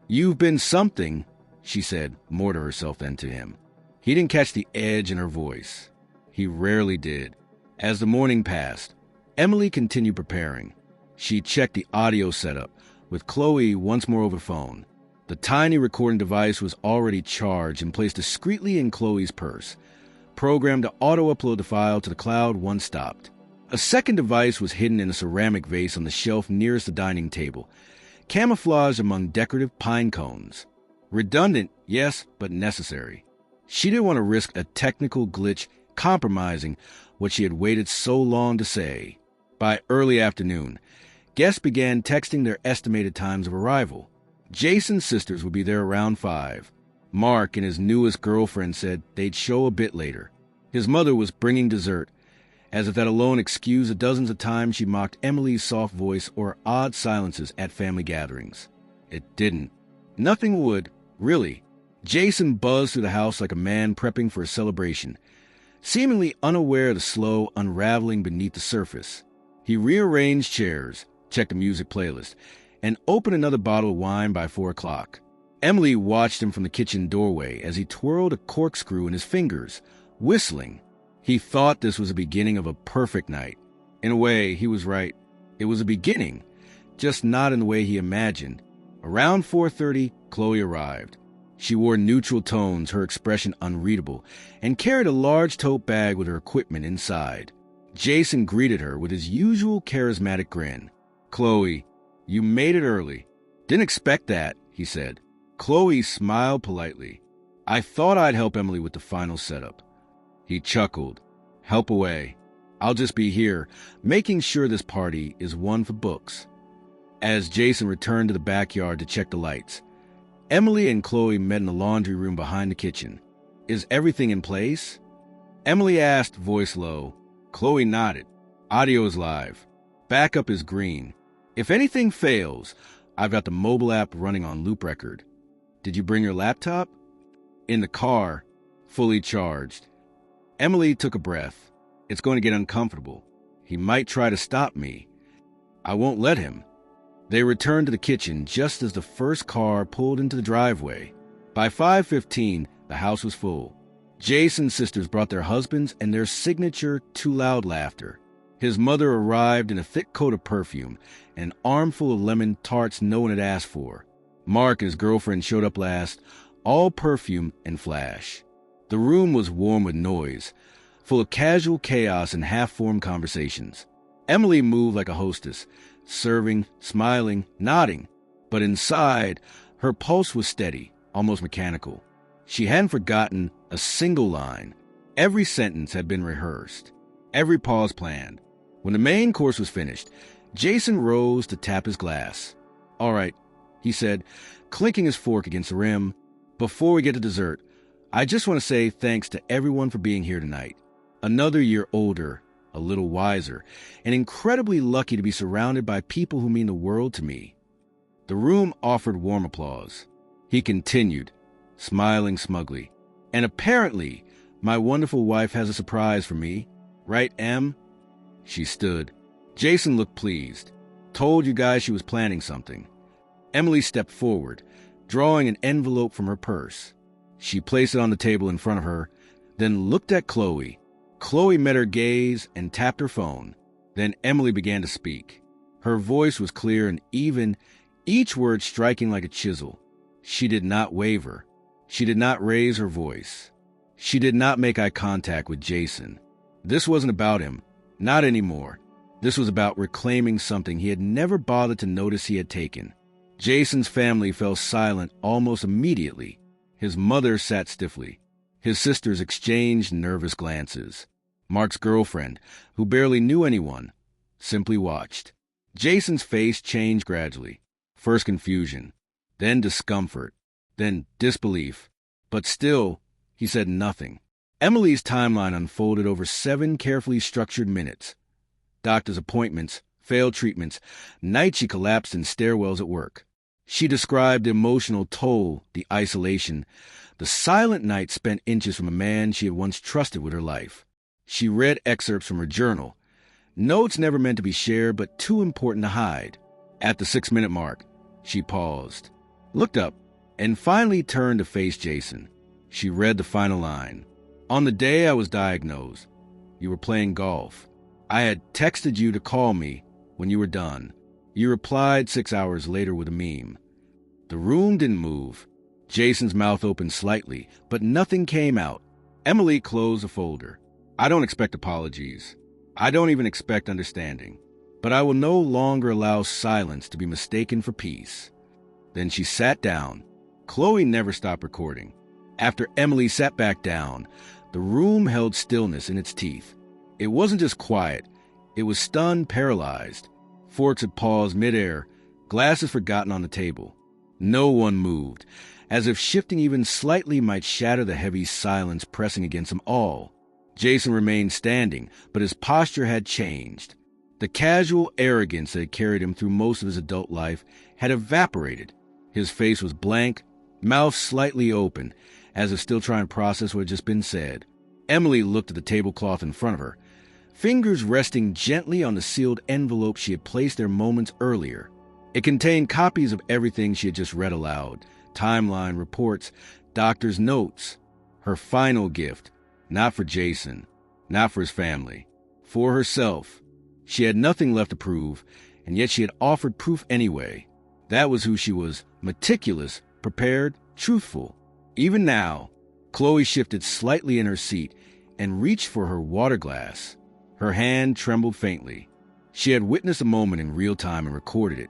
"You've been something," she said, more to herself than to him. He didn't catch the edge in her voice. He rarely did. As the morning passed, Emily continued preparing. She checked the audio setup, with Chloe once more over the phone. The tiny recording device was already charged and placed discreetly in Chloe's purse, programmed to auto-upload the file to the cloud once stopped. A second device was hidden in a ceramic vase on the shelf nearest the dining table, camouflaged among decorative pine cones. Redundant, yes, but necessary. She didn't want to risk a technical glitch compromising what she had waited so long to say. By early afternoon, guests began texting their estimated times of arrival. Jason's sisters would be there around 5. Mark and his newest girlfriend said they'd show a bit later. His mother was bringing dessert, as if that alone excused the dozens of times she mocked Emily's soft voice or odd silences at family gatherings. It didn't. Nothing would, really. Jason buzzed through the house like a man prepping for a celebration, seemingly unaware of the slow unraveling beneath the surface. He rearranged chairs, checked the music playlist, and opened another bottle of wine by 4 o'clock. Emily watched him from the kitchen doorway as he twirled a corkscrew in his fingers, whistling. He thought this was the beginning of a perfect night. In a way, he was right. It was a beginning, just not in the way he imagined. Around 4:30, Chloe arrived. She wore neutral tones, her expression unreadable, and carried a large tote bag with her equipment inside. Jason greeted her with his usual charismatic grin. "Chloe, you made it early." "Didn't expect that," he said. Chloe smiled politely. "I thought I'd help Emily with the final setup." He chuckled. "Help away. I'll just be here, making sure this party is one for books." As Jason returned to the backyard to check the lights, Emily and Chloe met in the laundry room behind the kitchen. "Is everything in place?" Emily asked, voice low. Chloe nodded. "Audio is live. Backup is green. If anything fails, I've got the mobile app running on loop record. Did you bring your laptop?" "In the car, fully charged." Emily took a breath. "It's going to get uncomfortable. He might try to stop me. I won't let him." They returned to the kitchen just as the first car pulled into the driveway. By 5:15, the house was full. Jason's sisters brought their husbands and their signature too loud laughter. His mother arrived in a thick coat of perfume, an armful of lemon tarts no one had asked for. Mark and his girlfriend showed up last, all perfume and flash. The room was warm with noise, full of casual chaos and half-formed conversations. Emily moved like a hostess, serving, smiling, nodding. But inside, her pulse was steady, almost mechanical. She hadn't forgotten a single line. Every sentence had been rehearsed, every pause planned. When the main course was finished, Jason rose to tap his glass. "All right," he said, clinking his fork against the rim. "Before we get to dessert, I just want to say thanks to everyone for being here tonight. Another year older, a little wiser, and incredibly lucky to be surrounded by people who mean the world to me." The room offered warm applause. He continued, smiling smugly. "And apparently, my wonderful wife has a surprise for me. Right, Em?" She stood. Jason looked pleased. Told you guys she was planning something. Emily stepped forward, drawing an envelope from her purse. She placed it on the table in front of her, then looked at Chloe. Chloe met her gaze and tapped her phone. Then Emily began to speak. Her voice was clear and even, each word striking like a chisel. She did not waver. She did not raise her voice. She did not make eye contact with Jason. This wasn't about him. Not anymore. This was about reclaiming something he had never bothered to notice he had taken. Jason's family fell silent almost immediately. His mother sat stiffly. His sisters exchanged nervous glances. Mark's girlfriend, who barely knew anyone, simply watched. Jason's face changed gradually. First confusion, then discomfort, then disbelief. But still, he said nothing. Emily's timeline unfolded over 7 carefully structured minutes. Doctor's appointments, failed treatments, nights she collapsed in stairwells at work. She described the emotional toll, the isolation, the silent nights spent inches from a man she had once trusted with her life. She read excerpts from her journal, notes never meant to be shared but too important to hide. At the 6-minute mark, she paused, looked up, and finally turned to face Jason. She read the final line. On the day I was diagnosed, you were playing golf. I had texted you to call me when you were done. You replied 6 hours later with a meme. The room didn't move. Jason's mouth opened slightly, but nothing came out. Emily closed the folder. I don't expect apologies. I don't even expect understanding. But I will no longer allow silence to be mistaken for peace. Then she sat down. Chloe never stopped recording. After Emily sat back down, the room held stillness in its teeth. It wasn't just quiet. It was stunned, paralyzed. Forks had paused midair, glasses forgotten on the table. No one moved, as if shifting even slightly might shatter the heavy silence pressing against them all. Jason remained standing, but his posture had changed. The casual arrogance that had carried him through most of his adult life had evaporated. His face was blank, mouth slightly open, as if still trying to process what had just been said. Emily looked at the tablecloth in front of her, fingers resting gently on the sealed envelope she had placed there moments earlier. It contained copies of everything she had just read aloud, timeline, reports, doctor's notes. Her final gift, not for Jason, not for his family, for herself. She had nothing left to prove, and yet she had offered proof anyway. That was who she was, meticulous, prepared, truthful. Even now, Chloe shifted slightly in her seat and reached for her water glass. Her hand trembled faintly. She had witnessed a moment in real time and recorded it.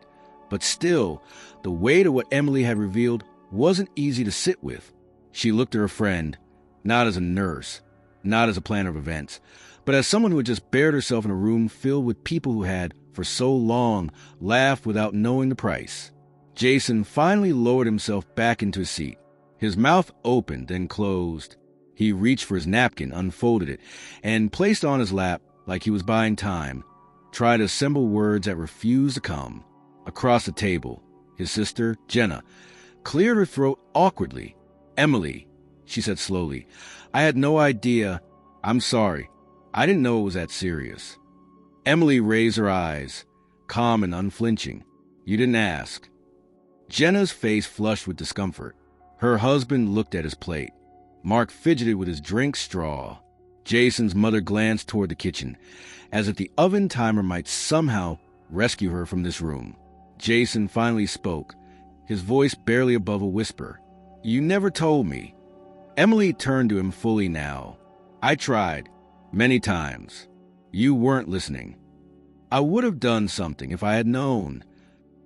But still, the weight of what Emily had revealed wasn't easy to sit with. She looked at her friend, not as a nurse, not as a planner of events, but as someone who had just bared herself in a room filled with people who had, for so long, laughed without knowing the price. Jason finally lowered himself back into his seat. His mouth opened, then closed. He reached for his napkin, unfolded it, and placed on his lap like he was buying time, tried to assemble words that refused to come. Across the table, his sister, Jenna, cleared her throat awkwardly. Emily, she said slowly, I had no idea. I'm sorry. I didn't know it was that serious. Emily raised her eyes, calm and unflinching. You didn't ask. Jenna's face flushed with discomfort. Her husband looked at his plate. Mark fidgeted with his drink straw. Jason's mother glanced toward the kitchen, as if the oven timer might somehow rescue her from this room. Jason finally spoke, his voice barely above a whisper. You never told me. Emily turned to him fully now. I tried, many times. You weren't listening. I would have done something if I had known.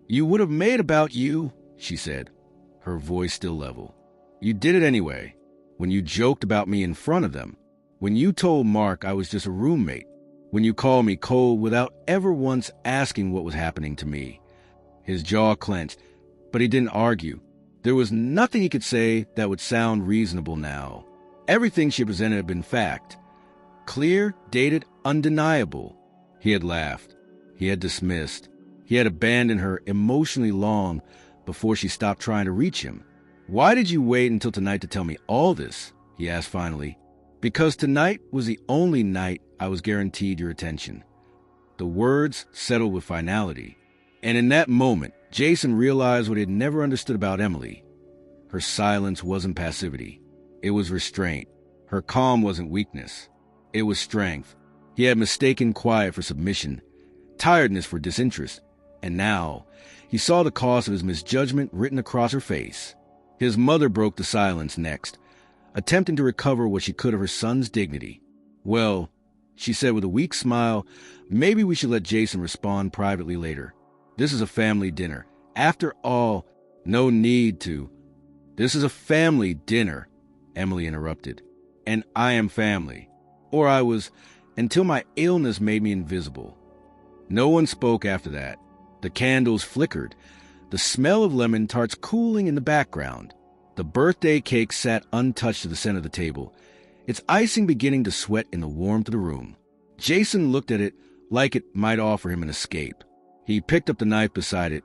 You would have made about you, she said, her voice still level. You did it anyway, when you joked about me in front of them, when you told Mark I was just a roommate, when you called me cold without ever once asking what was happening to me. His jaw clenched, but he didn't argue. There was nothing he could say that would sound reasonable now. Everything she presented had been fact. Clear, dated, undeniable. He had laughed. He had dismissed. He had abandoned her emotionally long before she stopped trying to reach him. Why did you wait until tonight to tell me all this? He asked finally. Because tonight was the only night I was guaranteed your attention. The words settled with finality. And in that moment, Jason realized what he had never understood about Emily. Her silence wasn't passivity. It was restraint. Her calm wasn't weakness. It was strength. He had mistaken quiet for submission, tiredness for disinterest, and now he saw the cost of his misjudgment written across her face. His mother broke the silence next, attempting to recover what she could of her son's dignity. "Well," she said with a weak smile, "maybe we should let Jason respond privately later. This is a family dinner. After all, no need to." "This is a family dinner," Emily interrupted. "And I am family. Or I was, until my illness made me invisible." No one spoke after that. The candles flickered, the smell of lemon tarts cooling in the background. The birthday cake sat untouched to the center of the table, its icing beginning to sweat in the warmth of the room. Jason looked at it like it might offer him an escape. He picked up the knife beside it,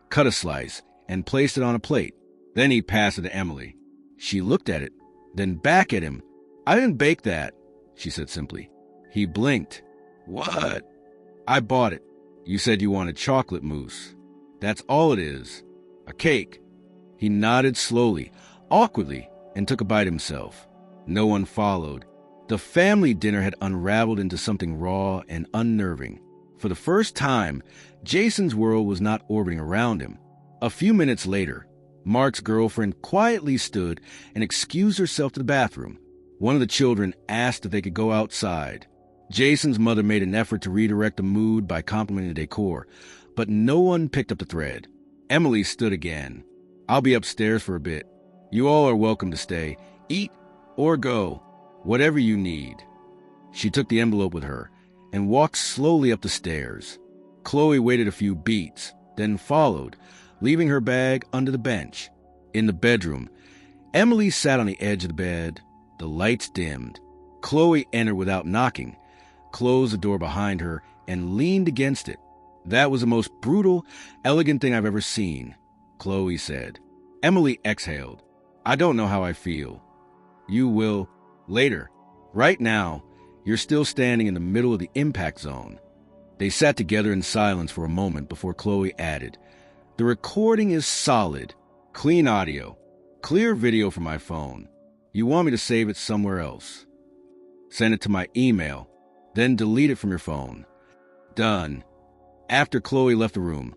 cut a slice, and placed it on a plate. Then he passed it to Emily. She looked at it, then back at him. "I didn't bake that," she said simply. He blinked. "What?" "I bought it. You said you wanted chocolate mousse. That's all it is. A cake." He nodded slowly, awkwardly, and took a bite himself. No one followed. The family dinner had unraveled into something raw and unnerving. For the first time, Jason's world was not orbiting around him. A few minutes later, Mark's girlfriend quietly stood and excused herself to the bathroom. One of the children asked if they could go outside. Jason's mother made an effort to redirect the mood by complimenting the decor, but no one picked up the thread. Emily stood again. "I'll be upstairs for a bit. You all are welcome to stay. Eat or go, whatever you need." She took the envelope with her and walked slowly up the stairs. Chloe waited a few beats, then followed, leaving her bag under the bench. In the bedroom, Emily sat on the edge of the bed. The lights dimmed. Chloe entered without knocking, closed the door behind her, and leaned against it. "That was the most brutal, elegant thing I've ever seen," Chloe said. Emily exhaled. "I don't know how I feel." "You will later. Right now, you're still standing in the middle of the impact zone." They sat together in silence for a moment before Chloe added, "The recording is solid. Clean audio. Clear video from my phone. You want me to save it somewhere else? Send it to my email, then delete it from your phone." "Done." After Chloe left the room,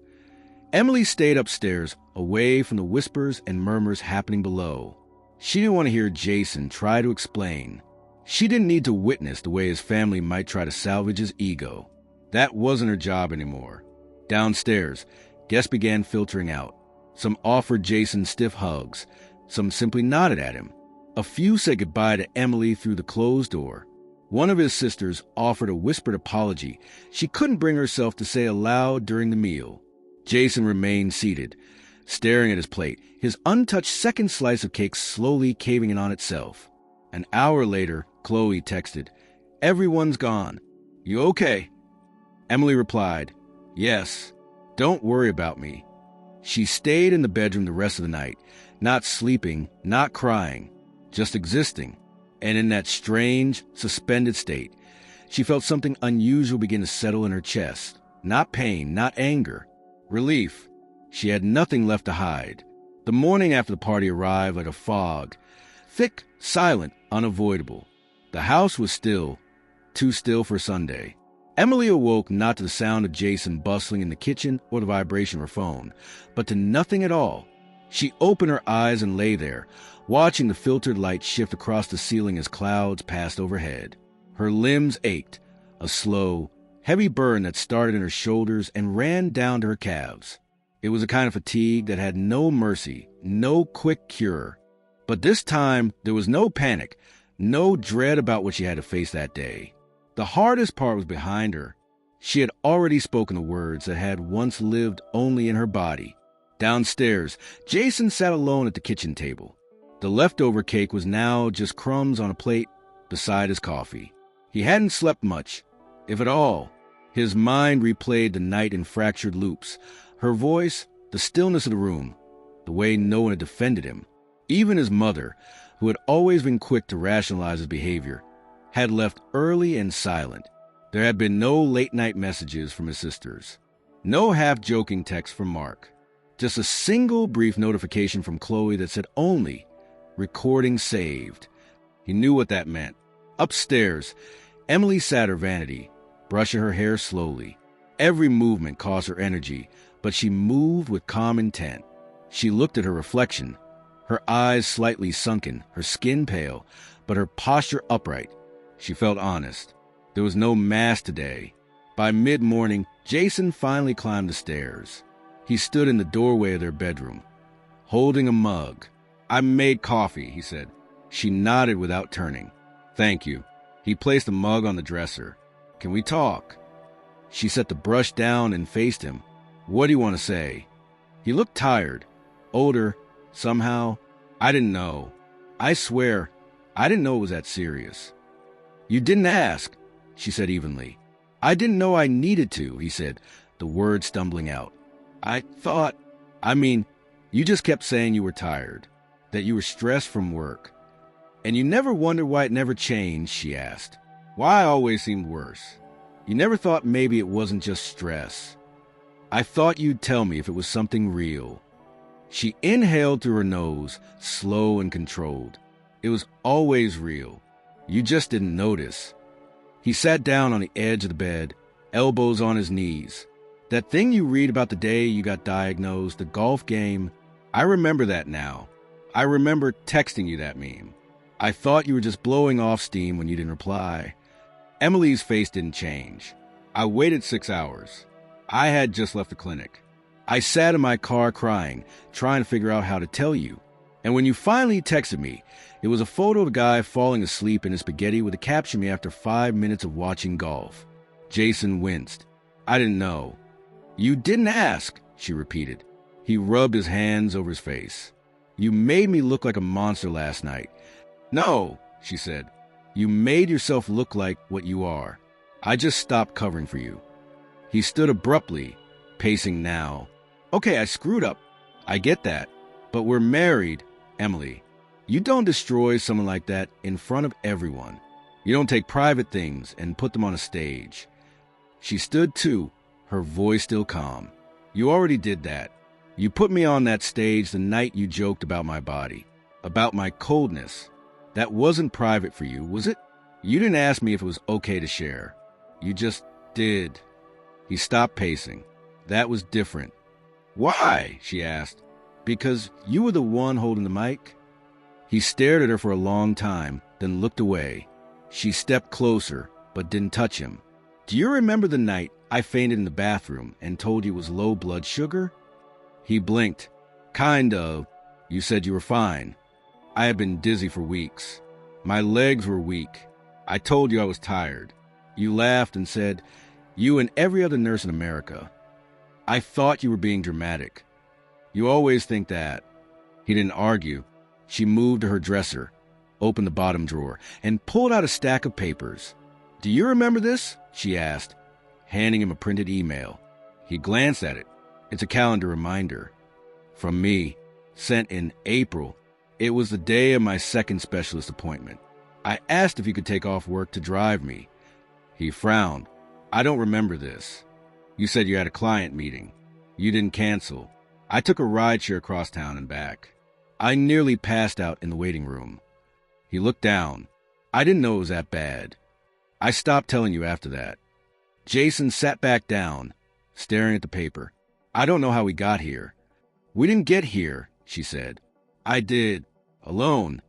Emily stayed upstairs, away from the whispers and murmurs happening below. She didn't want to hear Jason try to explain. She didn't need to witness the way his family might try to salvage his ego. That wasn't her job anymore. Downstairs, guests began filtering out. Some offered Jason stiff hugs. Some simply nodded at him. A few said goodbye to Emily through the closed door. One of his sisters offered a whispered apology she couldn't bring herself to say aloud during the meal. Jason remained seated, staring at his plate, his untouched second slice of cake slowly caving in on itself. An hour later, Chloe texted, "Everyone's gone. You okay?" Emily replied, "Yes. Don't worry about me." She stayed in the bedroom the rest of the night, not sleeping, not crying, just existing. And in that strange, suspended state, she felt something unusual begin to settle in her chest. Not pain, not anger. Relief. She had nothing left to hide. The morning after the party arrived like a fog. Thick, silent, unavoidable. The house was still, too still for Sunday. Emily awoke not to the sound of Jason bustling in the kitchen or the vibration of her phone, but to nothing at all. She opened her eyes and lay there, watching the filtered light shift across the ceiling as clouds passed overhead. Her limbs ached, a slow, heavy burn that started in her shoulders and ran down to her calves. It was a kind of fatigue that had no mercy, no quick cure. But this time, there was no panic, no dread about what she had to face that day. The hardest part was behind her. She had already spoken the words that had once lived only in her body. Downstairs, Jason sat alone at the kitchen table. The leftover cake was now just crumbs on a plate beside his coffee. He hadn't slept much, if at all. His mind replayed the night in fractured loops, her voice, the stillness of the room, the way no one had defended him. Even his mother, who had always been quick to rationalize his behavior, had left early and silent. There had been no late-night messages from his sisters. No half-joking text from Mark. Just a single brief notification from Chloe that said only, "Recording saved." He knew what that meant. Upstairs, Emily sat her vanity, brushing her hair slowly. Every movement caused her energy, but she moved with calm intent. She looked at her reflection, her eyes slightly sunken, her skin pale, but her posture upright. She felt honest. There was no mask today. By mid-morning, Jason finally climbed the stairs. He stood in the doorway of their bedroom, holding a mug. "I made coffee," he said. She nodded without turning. "Thank you." He placed the mug on the dresser. "Can we talk?" She set the brush down and faced him. "What do you want to say?" He looked tired, older, somehow. "I didn't know. I swear, I didn't know it was that serious." "You didn't ask," she said evenly. "I didn't know I needed to," he said, the words stumbling out. You just kept saying you were tired, that you were stressed from work. And you never wondered why it never changed," she asked. "Why I always seemed worse. You never thought maybe it wasn't just stress. I thought you'd tell me if it was something real." She inhaled through her nose, slow and controlled. "It was always real. You just didn't notice." He sat down on the edge of the bed, elbows on his knees. "That thing you read about the day you got diagnosed, the golf game, I remember that now. I remember texting you that meme. I thought you were just blowing off steam when you didn't reply." Emily's face didn't change. "I waited 6 hours. I had just left the clinic. I sat in my car crying, trying to figure out how to tell you. And when you finally texted me, it was a photo of a guy falling asleep in his spaghetti with a caption me after 5 minutes of watching golf." Jason winced. "I didn't know." "You didn't ask," she repeated. He rubbed his hands over his face. "You made me look like a monster last night." "No," she said. "You made yourself look like what you are. I just stopped covering for you." He stood abruptly, pacing now. "Okay, I screwed up. I get that. But we're married, Emily. You don't destroy someone like that in front of everyone. You don't take private things and put them on a stage." She stood too, her voice still calm. "You already did that. You put me on that stage the night you joked about my body, about my coldness. That wasn't private for you, was it? You didn't ask me if it was okay to share. You just did." He stopped pacing. "That was different." "Why?" she asked. "Because you were the one holding the mic." He stared at her for a long time, then looked away. She stepped closer, but didn't touch him. "Do you remember the night I fainted in the bathroom and told you it was low blood sugar?" He blinked. "Kind of. You said you were fine. I had been dizzy for weeks. My legs were weak. I told you I was tired. You laughed and said, 'You and every other nurse in America.' I thought you were being dramatic. You always think that." He didn't argue. She moved to her dresser, opened the bottom drawer, and pulled out a stack of papers. "Do you remember this?" she asked, handing him a printed email. He glanced at it. "It's a calendar reminder. From me. Sent in April. It was the day of my second specialist appointment. I asked if you could take off work to drive me." He frowned. "I don't remember this. You said you had a client meeting. You didn't cancel. I took a rideshare across town and back. I nearly passed out in the waiting room." He looked down. "I didn't know it was that bad. I stopped telling you after that." Jason sat back down, staring at the paper. "I don't know how we got here." "We didn't get here," she said. "I did. Alone."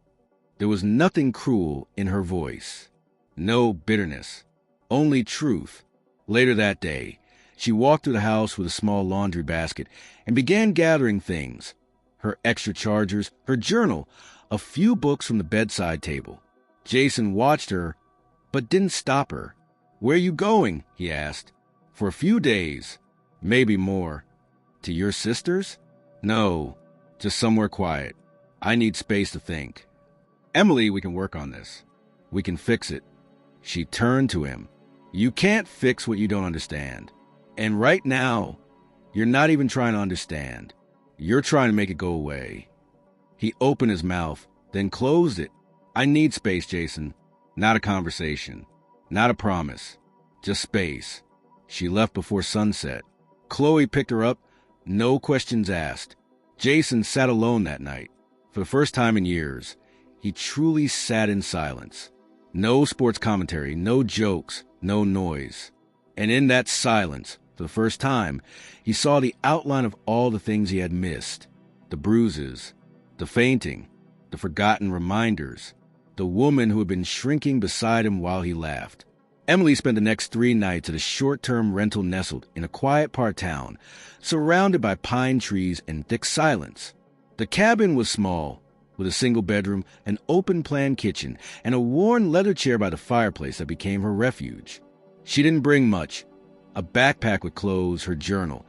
There was nothing cruel in her voice. No bitterness. Only truth. Later that day, she walked through the house with a small laundry basket and began gathering things. Her extra chargers, her journal, a few books from the bedside table. Jason watched her, but didn't stop her. "Where are you going?" he asked. "For a few days. Maybe more." "To your sister's?" "No, just somewhere quiet. I need space to think." "Emily, we can work on this. We can fix it." She turned to him. "You can't fix what you don't understand. And right now, you're not even trying to understand. You're trying to make it go away." He opened his mouth, then closed it. "I need space, Jason. Not a conversation. Not a promise. just space. She left before sunset. Chloe picked her up, no questions asked. Jason sat alone that night. For the first time in years, he truly sat in silence. No sports commentary, no jokes, no noise. And in that silence, for the first time, he saw the outline of all the things he had missed. The bruises, the fainting, the forgotten reminders, the woman who had been shrinking beside him while he laughed. Emily spent the next 3 nights at a short-term rental nestled in a quiet part town, surrounded by pine trees and thick silence. The cabin was small, with a single bedroom, an open-plan kitchen, and a worn leather chair by the fireplace that became her refuge. She didn't bring much: a backpack with clothes, her journal,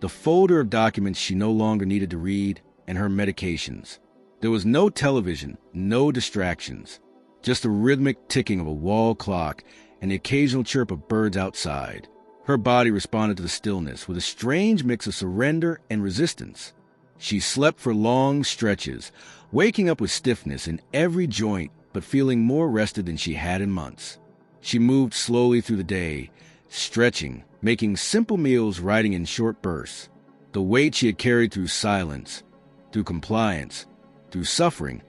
the folder of documents she no longer needed to read, and her medications. There was no television, no distractions, just the rhythmic ticking of a wall clock and the occasional chirp of birds outside. Her body responded to the stillness with a strange mix of surrender and resistance. She slept for long stretches, waking up with stiffness in every joint but feeling more rested than she had in months. She moved slowly through the day, stretching, making simple meals, writing in short bursts. The weight she had carried through silence, through compliance, through suffering,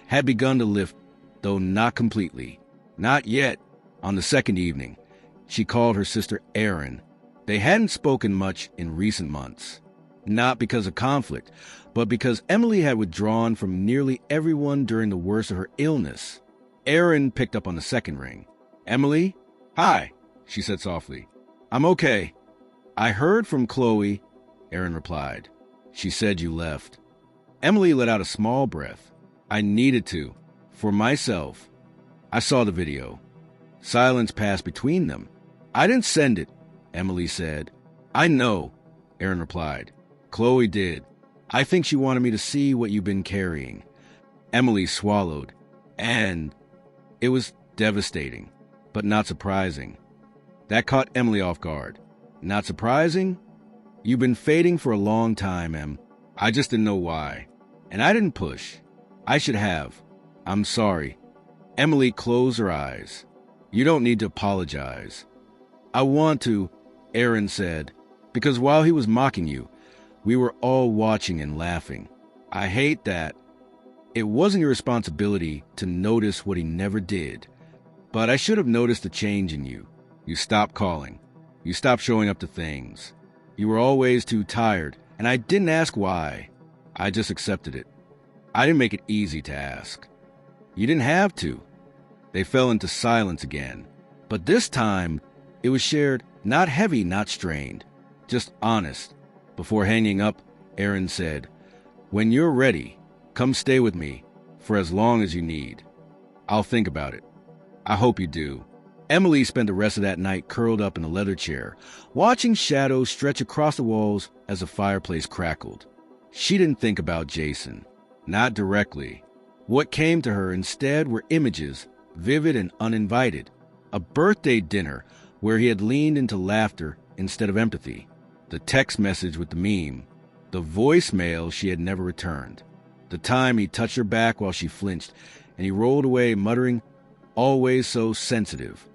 had begun to lift, though not completely. Not yet. On the second evening, she called her sister Erin. They hadn't spoken much in recent months. Not because of conflict, but because Emily had withdrawn from nearly everyone during the worst of her illness. Erin picked up on the second ring. "Emily?" "Hi," she said softly. "I'm okay." "I heard from Chloe," Erin replied. "She said you left." Emily let out a small breath. "I needed to. For myself. I saw the video." Silence passed between them. "I didn't send it," Emily said. "I know," Erin replied. "Chloe did. I think she wanted me to see what you've been carrying." Emily swallowed. And it was devastating, but not surprising. That caught Emily off guard. "Not surprising? You've been fading for a long time, Em. I just didn't know why. And I didn't push. I should have. I'm sorry." Emily closed her eyes. "You don't need to apologize." "I want to," Erin said, "because while he was mocking you, we were all watching and laughing. I hate that. It wasn't your responsibility to notice what he never did. But I should have noticed the change in you. You stopped calling. You stopped showing up to things. You were always too tired, and I didn't ask why. I just accepted it. I didn't make it easy to ask. You didn't have to." They fell into silence again. But this time, it was shared, not heavy, not strained, just honest. Before hanging up, Erin said, "When you're ready, come stay with me for as long as you need. I'll think about it. I hope you do." Emily spent the rest of that night curled up in a leather chair, watching shadows stretch across the walls as the fireplace crackled. She didn't think about Jason. Not directly. What came to her instead were images, vivid and uninvited. A birthday dinner where he had leaned into laughter instead of empathy. The text message with the meme. The voicemail she had never returned. The time he touched her back while she flinched, and he rolled away muttering, "Always so sensitive."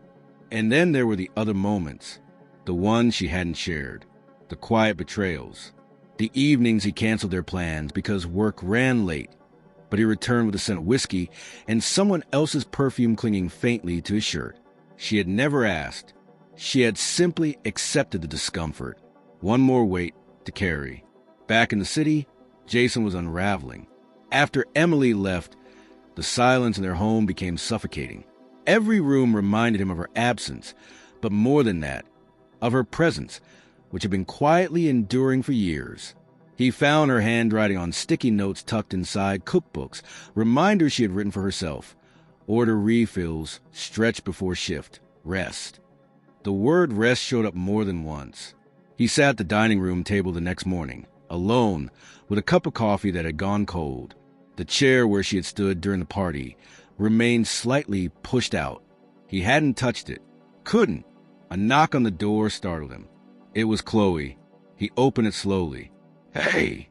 And then there were the other moments. The ones she hadn't shared. The quiet betrayals. The evenings he canceled their plans because work ran late, but he returned with a scent of whiskey and someone else's perfume clinging faintly to his shirt. She had never asked. She had simply accepted the discomfort. One more weight to carry. Back in the city, Jason was unraveling. After Emily left, the silence in their home became suffocating. Every room reminded him of her absence, but more than that, of her presence, which had been quietly enduring for years. He found her handwriting on sticky notes tucked inside cookbooks, reminders she had written for herself. Order refills, stretch before shift, rest. The word rest showed up more than once. He sat at the dining room table the next morning, alone, with a cup of coffee that had gone cold. The chair where she had stood during the party remained slightly pushed out. He hadn't touched it. Couldn't. A knock on the door startled him. It was Chloe. He opened it slowly. "Hey!"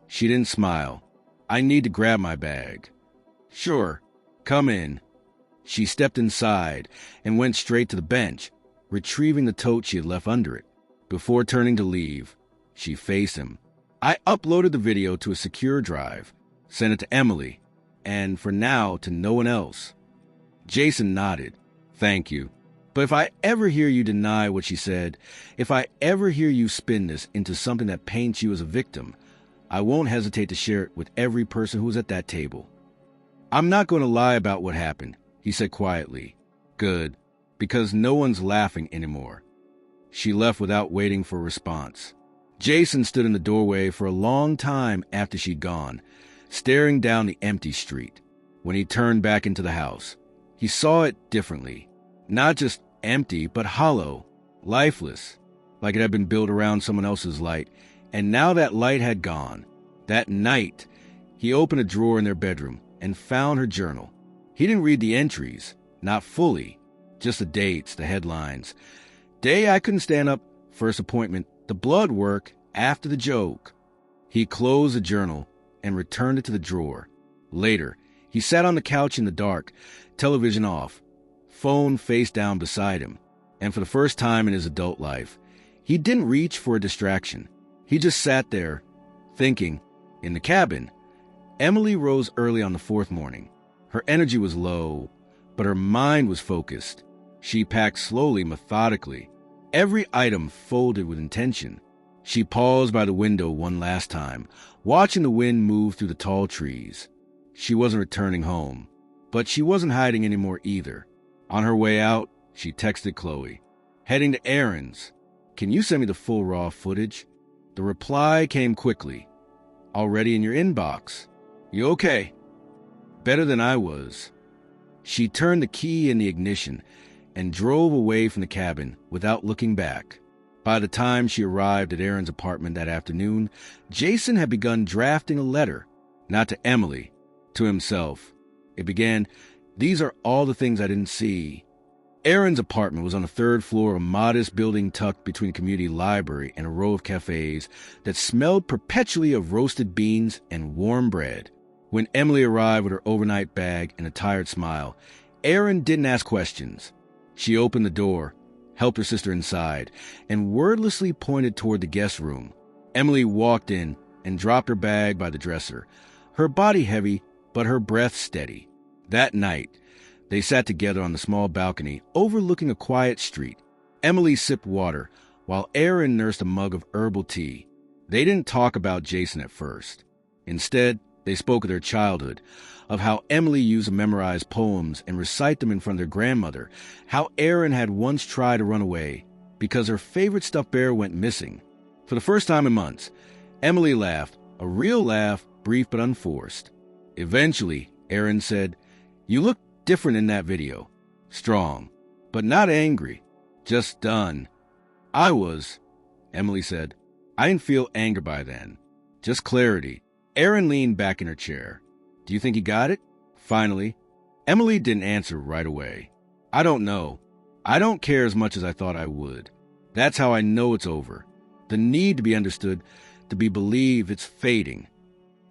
She didn't smile. "I need to grab my bag." "Sure. Come in." She stepped inside and went straight to the bench. retrieving the tote she had left under it. Before turning to leave, she faced him. "I uploaded the video to a secure drive, sent it to Emily, and for now to no one else." Jason nodded. "Thank you. But if I ever hear you deny what she said, if I ever hear you spin this into something that paints you as a victim, I won't hesitate to share it with every person who was at that table." "I'm not going to lie about what happened," he said quietly. "Good, because no one's laughing anymore." She left without waiting for a response. Jason stood in the doorway for a long time after she'd gone, staring down the empty street. When he turned back into the house, he saw it differently. Not just empty, but hollow, lifeless, like it had been built around someone else's light. And now that light had gone. That night, he opened a drawer in their bedroom and found her journal. He didn't read the entries, not fully, just the dates, the headlines. "Day I couldn't stand up, first appointment, the blood work, after the joke." He closed the journal and returned it to the drawer. Later, he sat on the couch in the dark, television off, phone face down beside him. And for the first time in his adult life, he didn't reach for a distraction. He just sat there, thinking. In the cabin, Emily rose early on the fourth morning. Her energy was low, but her mind was focused. She packed slowly, methodically, every item folded with intention. She paused by the window one last time, watching the wind move through the tall trees. She wasn't returning home, but she wasn't hiding anymore either. On her way out, she texted Chloe, "Heading to errands. Can you send me the full raw footage?" The reply came quickly. "Already in your inbox. You okay?" "Better than I was." She turned the key in the ignition and drove away from the cabin without looking back. By the time she arrived at Aaron's apartment that afternoon, Jason had begun drafting a letter, not to Emily, to himself. It began, "These are all the things I didn't see." Aaron's apartment was on the third floor of a modest building tucked between a community library and a row of cafes that smelled perpetually of roasted beans and warm bread. When Emily arrived with her overnight bag and a tired smile, Aaron didn't ask questions. She opened the door, helped her sister inside, and wordlessly pointed toward the guest room. Emily walked in and dropped her bag by the dresser, her body heavy, but her breath steady. That night, they sat together on the small balcony overlooking a quiet street. Emily sipped water, while Aaron nursed a mug of herbal tea. They didn't talk about Jason at first. Instead, they spoke of their childhood, of how Emily used to memorize poems and recite them in front of their grandmother, how Aaron had once tried to run away because her favorite stuffed bear went missing. For the first time in months, Emily laughed, a real laugh, brief but unforced. Eventually, Aaron said, "You look different in that video. Strong, but not angry. Just done." "I was," Emily said. "I didn't feel anger by then. Just clarity." Aaron leaned back in her chair. "Do you think he got it?" Finally, Emily didn't answer right away. "I don't know. I don't care as much as I thought I would. That's how I know it's over. The need to be understood, to be believed, it's fading."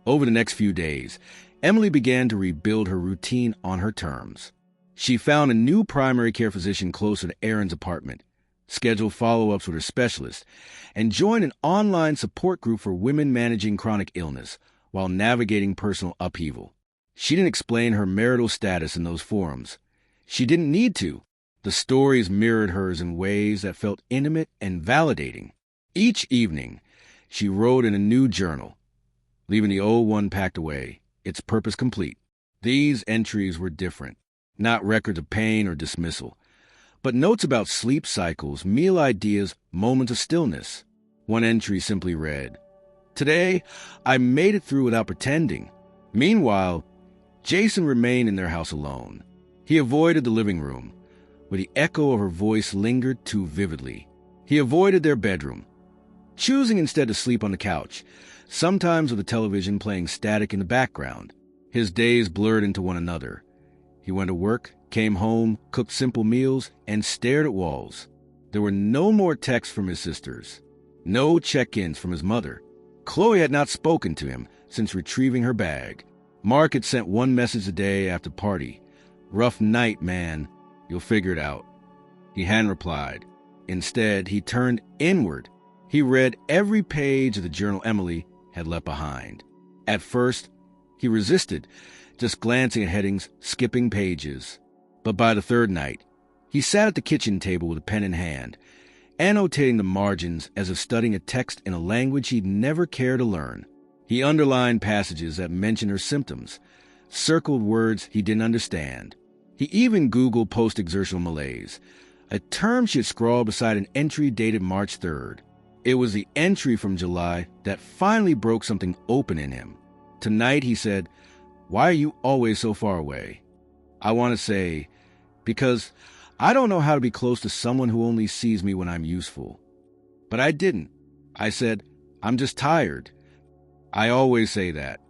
Over the next few days, Emily began to rebuild her routine on her terms. She found a new primary care physician closer to Aaron's apartment, scheduled follow-ups with her specialist, and joined an online support group for women managing chronic illness while navigating personal upheaval. She didn't explain her marital status in those forums. She didn't need to. The stories mirrored hers in ways that felt intimate and validating. Each evening, she wrote in a new journal, leaving the old one packed away, its purpose complete. These entries were different, not records of pain or dismissal, but notes about sleep cycles, meal ideas, moments of stillness. One entry simply read, "Today, I made it through without pretending." Meanwhile, Jason remained in their house alone. He avoided the living room, where the echo of her voice lingered too vividly. He avoided their bedroom, choosing instead to sleep on the couch, sometimes with the television playing static in the background. His days blurred into one another. He went to work, came home, cooked simple meals, and stared at walls. There were no more texts from his sisters, no check-ins from his mother. Chloe had not spoken to him since retrieving her bag. Mark had sent one message a day after party. "Rough night, man. You'll figure it out." He hadn't replied. Instead, he turned inward. He read every page of the journal Emily had left behind. At first, he resisted, just glancing at headings, skipping pages. But by the third night, he sat at the kitchen table with a pen in hand, annotating the margins as if studying a text in a language he'd never cared to learn. He underlined passages that mentioned her symptoms, circled words he didn't understand. He even Googled post-exertional malaise, a term she had scrawled beside an entry dated March 3rd. It was the entry from July that finally broke something open in him. Tonight, he said, "Why are you always so far away?" I want to say, because I don't know how to be close to someone who only sees me when I'm useful. But I didn't. I said, "I'm just tired." I always say that.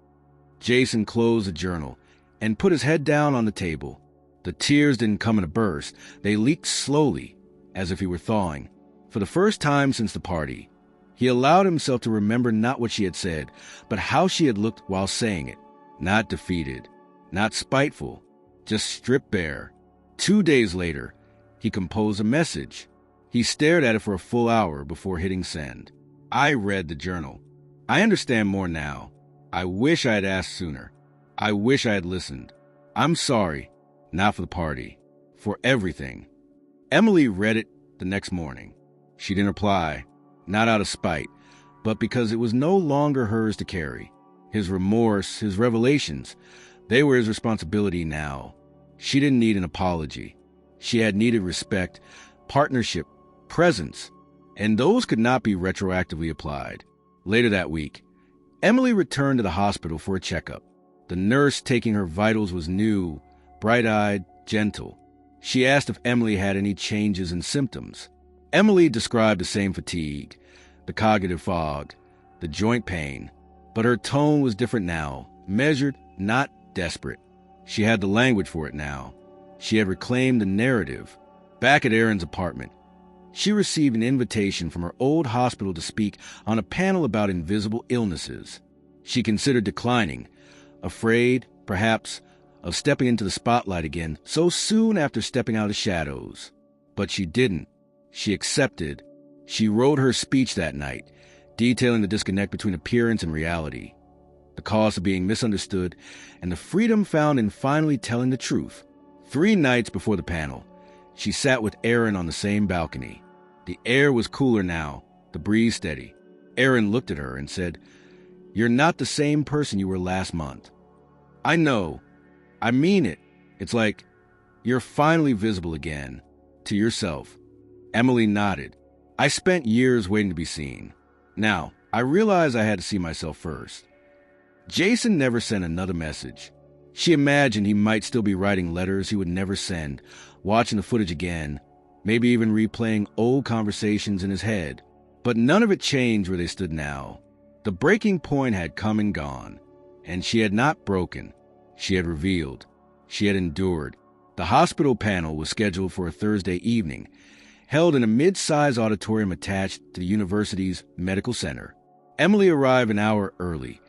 Jason closed the journal and put his head down on the table. The tears didn't come in a burst. They leaked slowly, as if he were thawing. For the first time since the party, he allowed himself to remember not what she had said, but how she had looked while saying it. Not defeated, not spiteful, just stripped bare. 2 days later, he composed a message. He stared at it for a full hour before hitting send. I read the journal. I understand more now. I wish I had asked sooner. I wish I had listened. I'm sorry, not for the party, for everything. Emily read it the next morning. She didn't reply, not out of spite, but because it was no longer hers to carry. His remorse, his revelations, they were his responsibility now. She didn't need an apology. She had needed respect, partnership, presence, and those could not be retroactively applied. Later that week, Emily returned to the hospital for a checkup. The nurse taking her vitals was new, bright-eyed, gentle. She asked if Emily had any changes in symptoms. Emily described the same fatigue, the cognitive fog, the joint pain, but her tone was different now, measured, not desperate. She had the language for it now. She had reclaimed the narrative. Back at Aaron's apartment, she received an invitation from her old hospital to speak on a panel about invisible illnesses. She considered declining, afraid, perhaps, of stepping into the spotlight again so soon after stepping out of shadows. But she didn't. She accepted. She wrote her speech that night, detailing the disconnect between appearance and reality, the cost of being misunderstood, and the freedom found in finally telling the truth. 3 nights before the panel, she sat with Aaron on the same balcony. The air was cooler now, the breeze steady. Aaron looked at her and said, "You're not the same person you were last month." "I know. I mean it. It's like you're finally visible again, to yourself." Emily nodded. "I spent years waiting to be seen. Now, I realized I had to see myself first." Jason never sent another message. She imagined he might still be writing letters he would never send, watching the footage again, maybe even replaying old conversations in his head. But none of it changed where they stood now. The breaking point had come and gone, and she had not broken. She had revealed. She had endured. The hospital panel was scheduled for a Thursday evening, held in a mid-sized auditorium attached to the university's medical center. Emily arrived an hour early,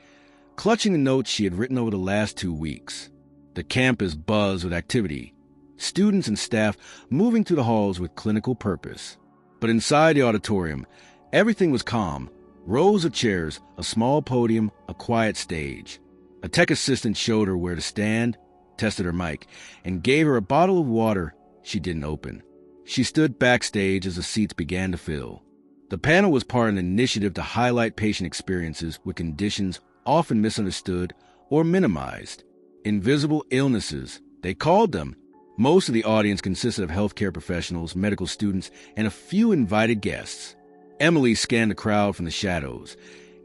clutching the notes she had written over the last 2 weeks. The campus buzzed with activity, students and staff moving through the halls with clinical purpose. But inside the auditorium, everything was calm. Rows of chairs, a small podium, a quiet stage. A tech assistant showed her where to stand, tested her mic, and gave her a bottle of water she didn't open. She stood backstage as the seats began to fill. The panel was part of an initiative to highlight patient experiences with conditions often misunderstood or minimized. Invisible illnesses, they called them. Most of the audience consisted of healthcare professionals, medical students, and a few invited guests. Emily scanned the crowd from the shadows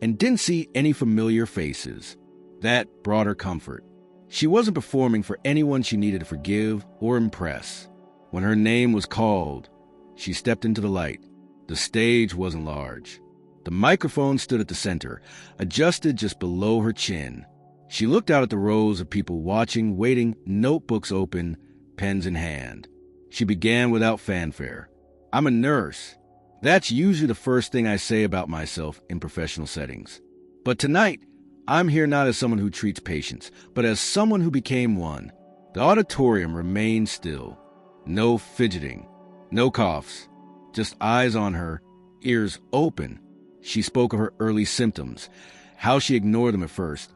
and didn't see any familiar faces. That brought her comfort. She wasn't performing for anyone she needed to forgive or impress. When her name was called, she stepped into the light. The stage wasn't large. The microphone stood at the center, adjusted just below her chin. She looked out at the rows of people watching, waiting, notebooks open, pens in hand. She began without fanfare. "I'm a nurse." That's usually the first thing I say about myself in professional settings. But tonight, I'm here not as someone who treats patients, but as someone who became one. The auditorium remained still. No fidgeting, No coughs, just eyes on her, ears open. She spoke of her early symptoms, how she ignored them at first,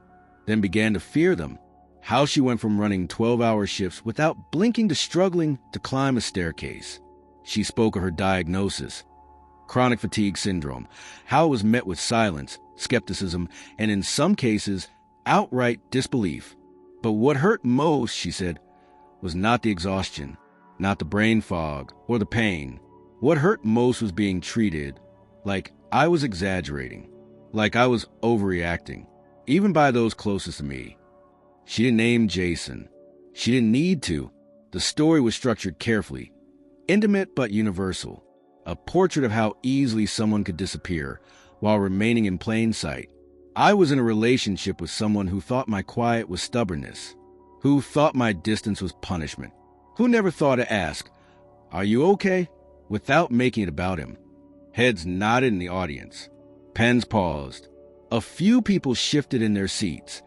then began to fear them, how she went from running 12-hour shifts without blinking to struggling to climb a staircase. She spoke of her diagnosis, chronic fatigue syndrome, how it was met with silence, skepticism, and in some cases, outright disbelief. But what hurt most, she said, was not the exhaustion, not the brain fog or the pain. What hurt most was being treated like I was exaggerating, like I was overreacting, even by those closest to me. She didn't name Jason. She didn't need to. The story was structured carefully, intimate but universal, a portrait of how easily someone could disappear while remaining in plain sight. I was in a relationship with someone who thought my quiet was stubbornness, who thought my distance was punishment, who never thought to ask, "Are you okay?" without making it about him. Heads nodded in the audience. Pens paused. A few people shifted in their seats,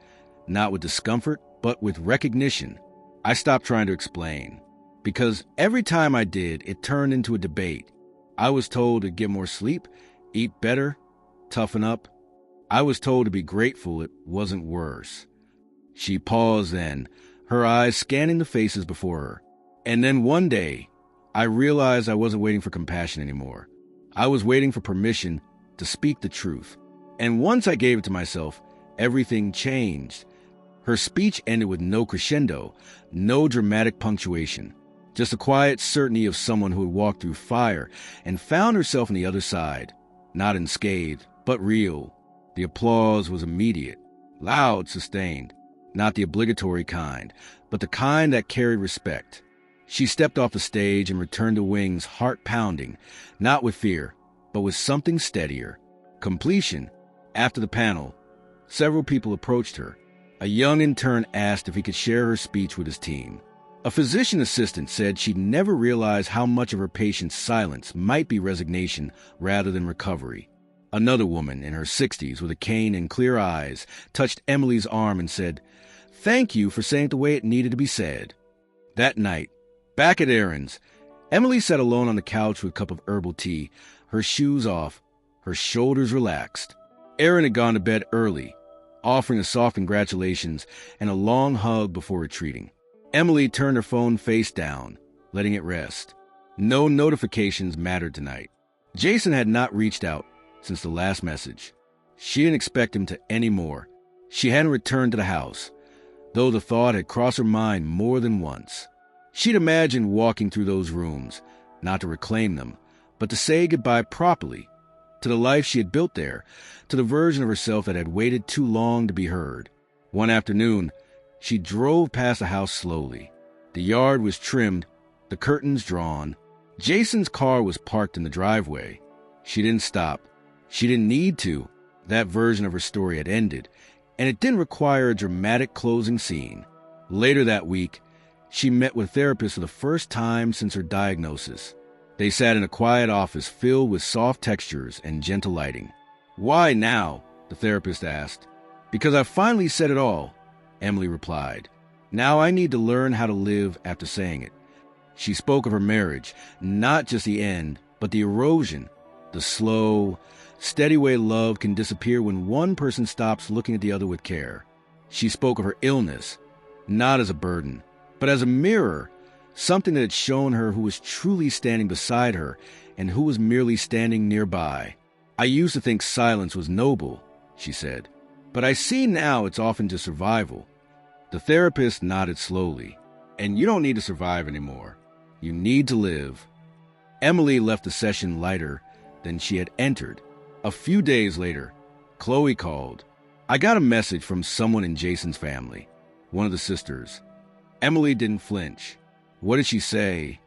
not with discomfort, but with recognition. I stopped trying to explain, because every time I did, it turned into a debate. I was told to get more sleep, eat better, toughen up. I was told to be grateful it wasn't worse. She paused then, her eyes scanning the faces before her. And then one day, I realized I wasn't waiting for compassion anymore. I was waiting for permission to speak the truth. And once I gave it to myself, everything changed. Her speech ended with no crescendo, no dramatic punctuation, just a quiet certainty of someone who had walked through fire and found herself on the other side, not unscathed, but real. The applause was immediate, loud, sustained, not the obligatory kind, but the kind that carried respect. She stepped off the stage and returned to wings, heart pounding, not with fear, but with something steadier. Completion. After the panel, several people approached her. A young intern asked if he could share her speech with his team. A physician assistant said she'd never realized how much of her patient's silence might be resignation rather than recovery. Another woman in her 60s with a cane and clear eyes touched Emily's arm and said, "Thank you for saying it the way it needed to be said." That night, back at Aaron's, Emily sat alone on the couch with a cup of herbal tea, her shoes off, her shoulders relaxed. Aaron had gone to bed early, offering a soft congratulations and a long hug before retreating. Emily turned her phone face down, letting it rest. No notifications mattered tonight. Jason had not reached out since the last message. She didn't expect him to any more. She hadn't returned to the house, though the thought had crossed her mind more than once. She'd imagined walking through those rooms, not to reclaim them, but to say goodbye properly, to the life she had built there, to the version of herself that had waited too long to be heard. One afternoon, she drove past the house slowly. The yard was trimmed, the curtains drawn. Jason's car was parked in the driveway. She didn't stop. She didn't need to. That version of her story had ended, and it didn't require a dramatic closing scene. Later that week, she met with a therapist for the first time since her diagnosis. They sat in a quiet office filled with soft textures and gentle lighting. "Why now?" the therapist asked. "Because I finally said it all," Emily replied. "Now I need to learn how to live after saying it." She spoke of her marriage, not just the end, but the erosion, the slow, steady way love can disappear when one person stops looking at the other with care. She spoke of her illness, not as a burden, but as a mirror, something that had shown her who was truly standing beside her and who was merely standing nearby. "I used to think silence was noble," she said, "but I see now it's often just survival." The therapist nodded slowly. "And you don't need to survive anymore. You need to live." Emily left the session lighter than she had entered. A few days later, Chloe called. "I got a message from someone in Jason's family, one of the sisters." Emily didn't flinch. "What did she say?"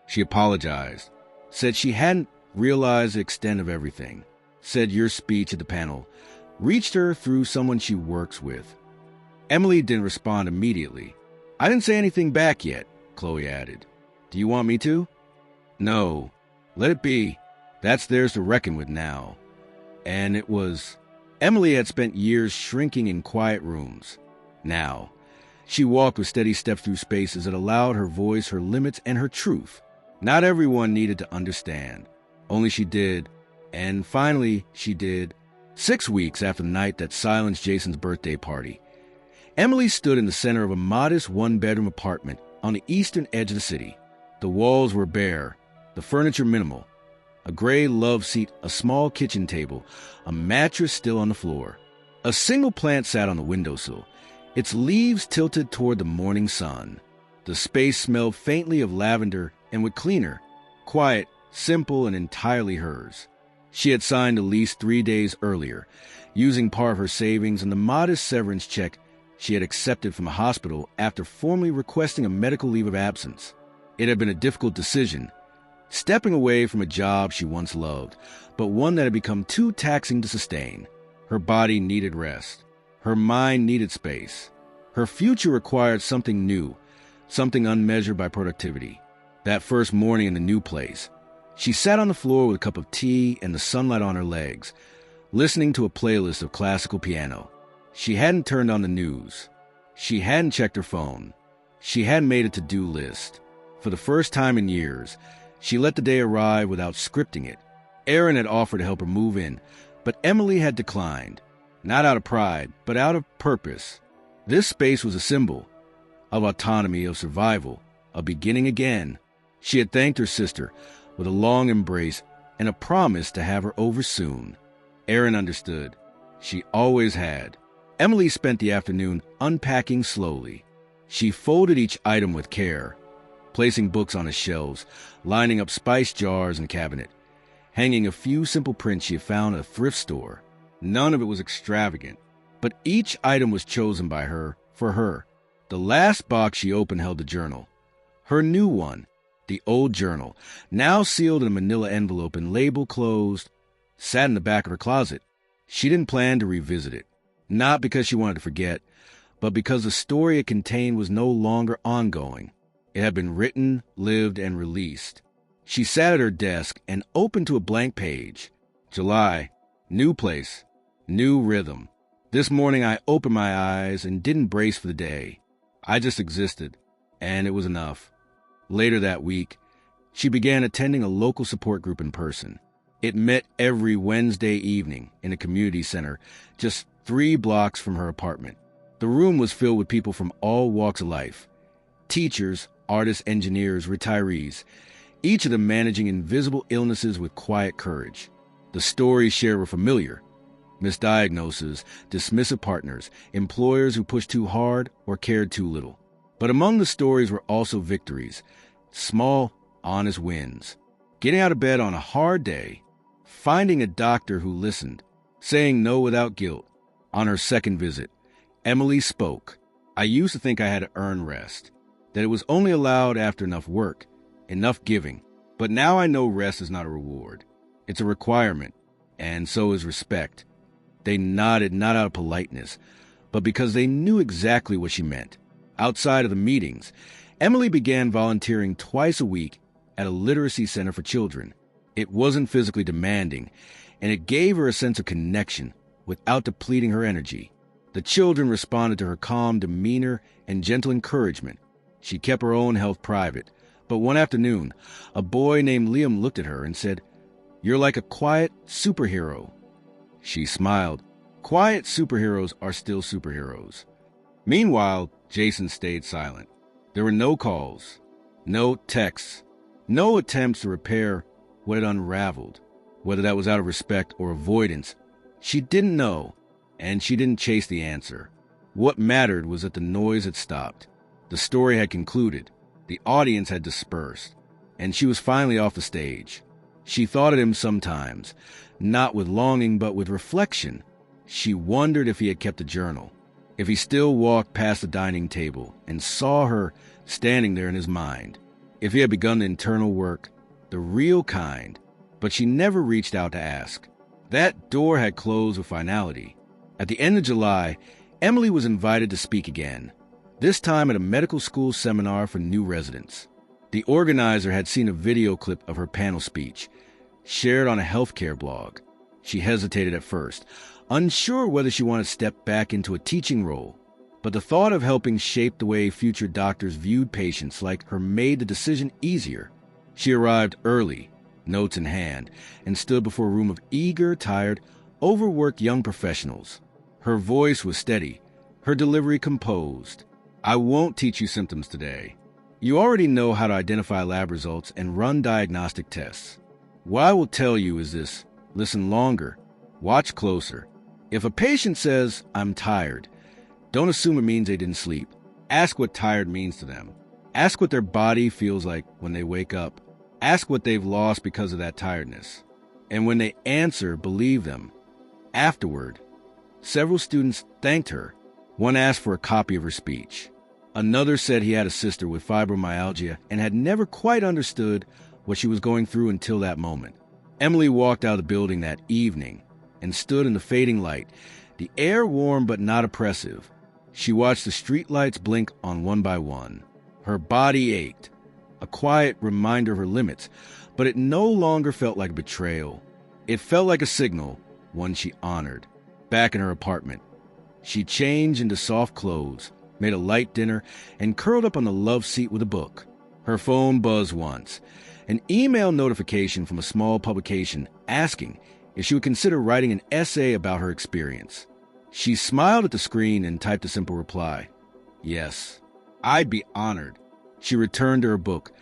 She apologized, said she hadn't realized the extent of everything, said your speech at the panel reached her through someone she works with. Emily didn't respond immediately. "I didn't say anything back yet," Chloe added. "Do you want me to?" "No. Let it be. That's theirs to reckon with now." And it was. Emily had spent years shrinking in quiet rooms. Now, she walked with steady steps through spaces that allowed her voice, her limits, and her truth. Not everyone needed to understand. Only she did. And finally, she did. 6 weeks after the night that silenced Jason's birthday party, Emily stood in the center of a modest one-bedroom apartment on the eastern edge of the city. The walls were bare, the furniture minimal. A gray love seat, a small kitchen table, a mattress still on the floor. A single plant sat on the windowsill, its leaves tilted toward the morning sun. The space smelled faintly of lavender and would cleaner, quiet, simple, and entirely hers. She had signed a lease 3 days earlier, using part of her savings and the modest severance check she had accepted from a hospital after formally requesting a medical leave of absence. It had been a difficult decision, stepping away from a job she once loved, but one that had become too taxing to sustain. Her body needed rest. Her mind needed space. Her future required something new, something unmeasured by productivity. That first morning in the new place, she sat on the floor with a cup of tea and the sunlight on her legs, listening to a playlist of classical piano. She hadn't turned on the news. She hadn't checked her phone. She hadn't made a to-do list. For the first time in years, she let the day arrive without scripting it. Aaron had offered to help her move in, but Emily had declined, not out of pride, but out of purpose. This space was a symbol of autonomy, of survival, of beginning again. She had thanked her sister with a long embrace and a promise to have her over soon. Aaron understood. She always had. Emily spent the afternoon unpacking slowly. She folded each item with care, placing books on the shelves, lining up spice jars and cabinet, hanging a few simple prints she had found at a thrift store. None of it was extravagant, but each item was chosen by her for her. The last box she opened held the journal. Her new one, the old journal, now sealed in a manila envelope and label closed, sat in the back of her closet. She didn't plan to revisit it, not because she wanted to forget, but because the story it contained was no longer ongoing. It had been written, lived, and released. She sat at her desk and opened to a blank page. July, new place, new rhythm. This morning I opened my eyes and didn't brace for the day. I just existed, and it was enough. Later that week, she began attending a local support group in person. It met every Wednesday evening in a community center just 3 blocks from her apartment. The room was filled with people from all walks of life. Teachers, artists, engineers, retirees, each of them managing invisible illnesses with quiet courage. The stories shared were familiar. Misdiagnoses, dismissive partners, employers who pushed too hard or cared too little. But among the stories were also victories, small, honest wins. Getting out of bed on a hard day, finding a doctor who listened, saying no without guilt. On her second visit, Emily spoke. I used to think I had to earn rest, that it was only allowed after enough work, enough giving. But now I know rest is not a reward. It's a requirement, and so is respect. They nodded not out of politeness, but because they knew exactly what she meant. Outside of the meetings, Emily began volunteering twice a week at a literacy center for children. It wasn't physically demanding, and it gave her a sense of connection without depleting her energy. The children responded to her calm demeanor and gentle encouragement. She kept her own health private, but one afternoon, a boy named Liam looked at her and said, "You're like a quiet superhero." She smiled. Quiet superheroes are still superheroes. Meanwhile, Jason stayed silent. There were no calls, no texts, no attempts to repair what had unraveled. Whether that was out of respect or avoidance, she didn't know, and she didn't chase the answer. What mattered was that the noise had stopped. The story had concluded. The audience had dispersed, and she was finally off the stage. She thought of him sometimes, not with longing but with reflection. She wondered if he had kept a journal, if he still walked past the dining table and saw her standing there in his mind, if he had begun the internal work, the real kind, but she never reached out to ask. That door had closed with finality. At the end of July, Emily was invited to speak again, this time at a medical school seminar for new residents. The organizer had seen a video clip of her panel speech, shared on a healthcare blog. She hesitated at first, unsure whether she wanted to step back into a teaching role, but the thought of helping shape the way future doctors viewed patients like her made the decision easier. She arrived early, notes in hand, and stood before a room of eager, tired, overworked young professionals. Her voice was steady, her delivery composed. I won't teach you symptoms today. You already know how to identify lab results and run diagnostic tests. What I will tell you is this: listen longer, watch closer. If a patient says, "I'm tired," don't assume it means they didn't sleep. Ask what tired means to them. Ask what their body feels like when they wake up. Ask what they've lost because of that tiredness. And when they answer, believe them. Afterward, several students thanked her. One asked for a copy of her speech. Another said he had a sister with fibromyalgia and had never quite understood what she was going through until that moment. Emily walked out of the building that evening and stood in the fading light, the air warm but not oppressive. She watched the streetlights blink on one by one. Her body ached, a quiet reminder of her limits, but it no longer felt like betrayal. It felt like a signal, one she honored. Back in her apartment, she changed into soft clothes, made a light dinner, and curled up on the love seat with a book. Her phone buzzed once, an email notification from a small publication asking if she would consider writing an essay about her experience. She smiled at the screen and typed a simple reply. Yes, I'd be honored. She returned to her book,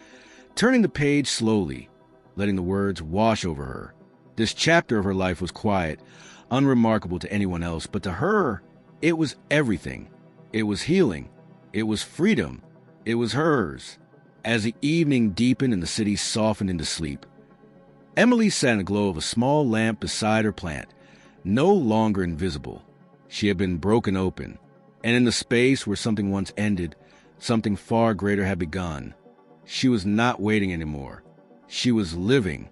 turning the page slowly, letting the words wash over her. This chapter of her life was quiet, unremarkable to anyone else, but to her, it was everything. It was healing. It was freedom. It was hers. As the evening deepened and the city softened into sleep, Emily sat in the glow of a small lamp beside her plant, no longer invisible. She had been broken open, and in the space where something once ended, something far greater had begun. She was not waiting anymore. She was living,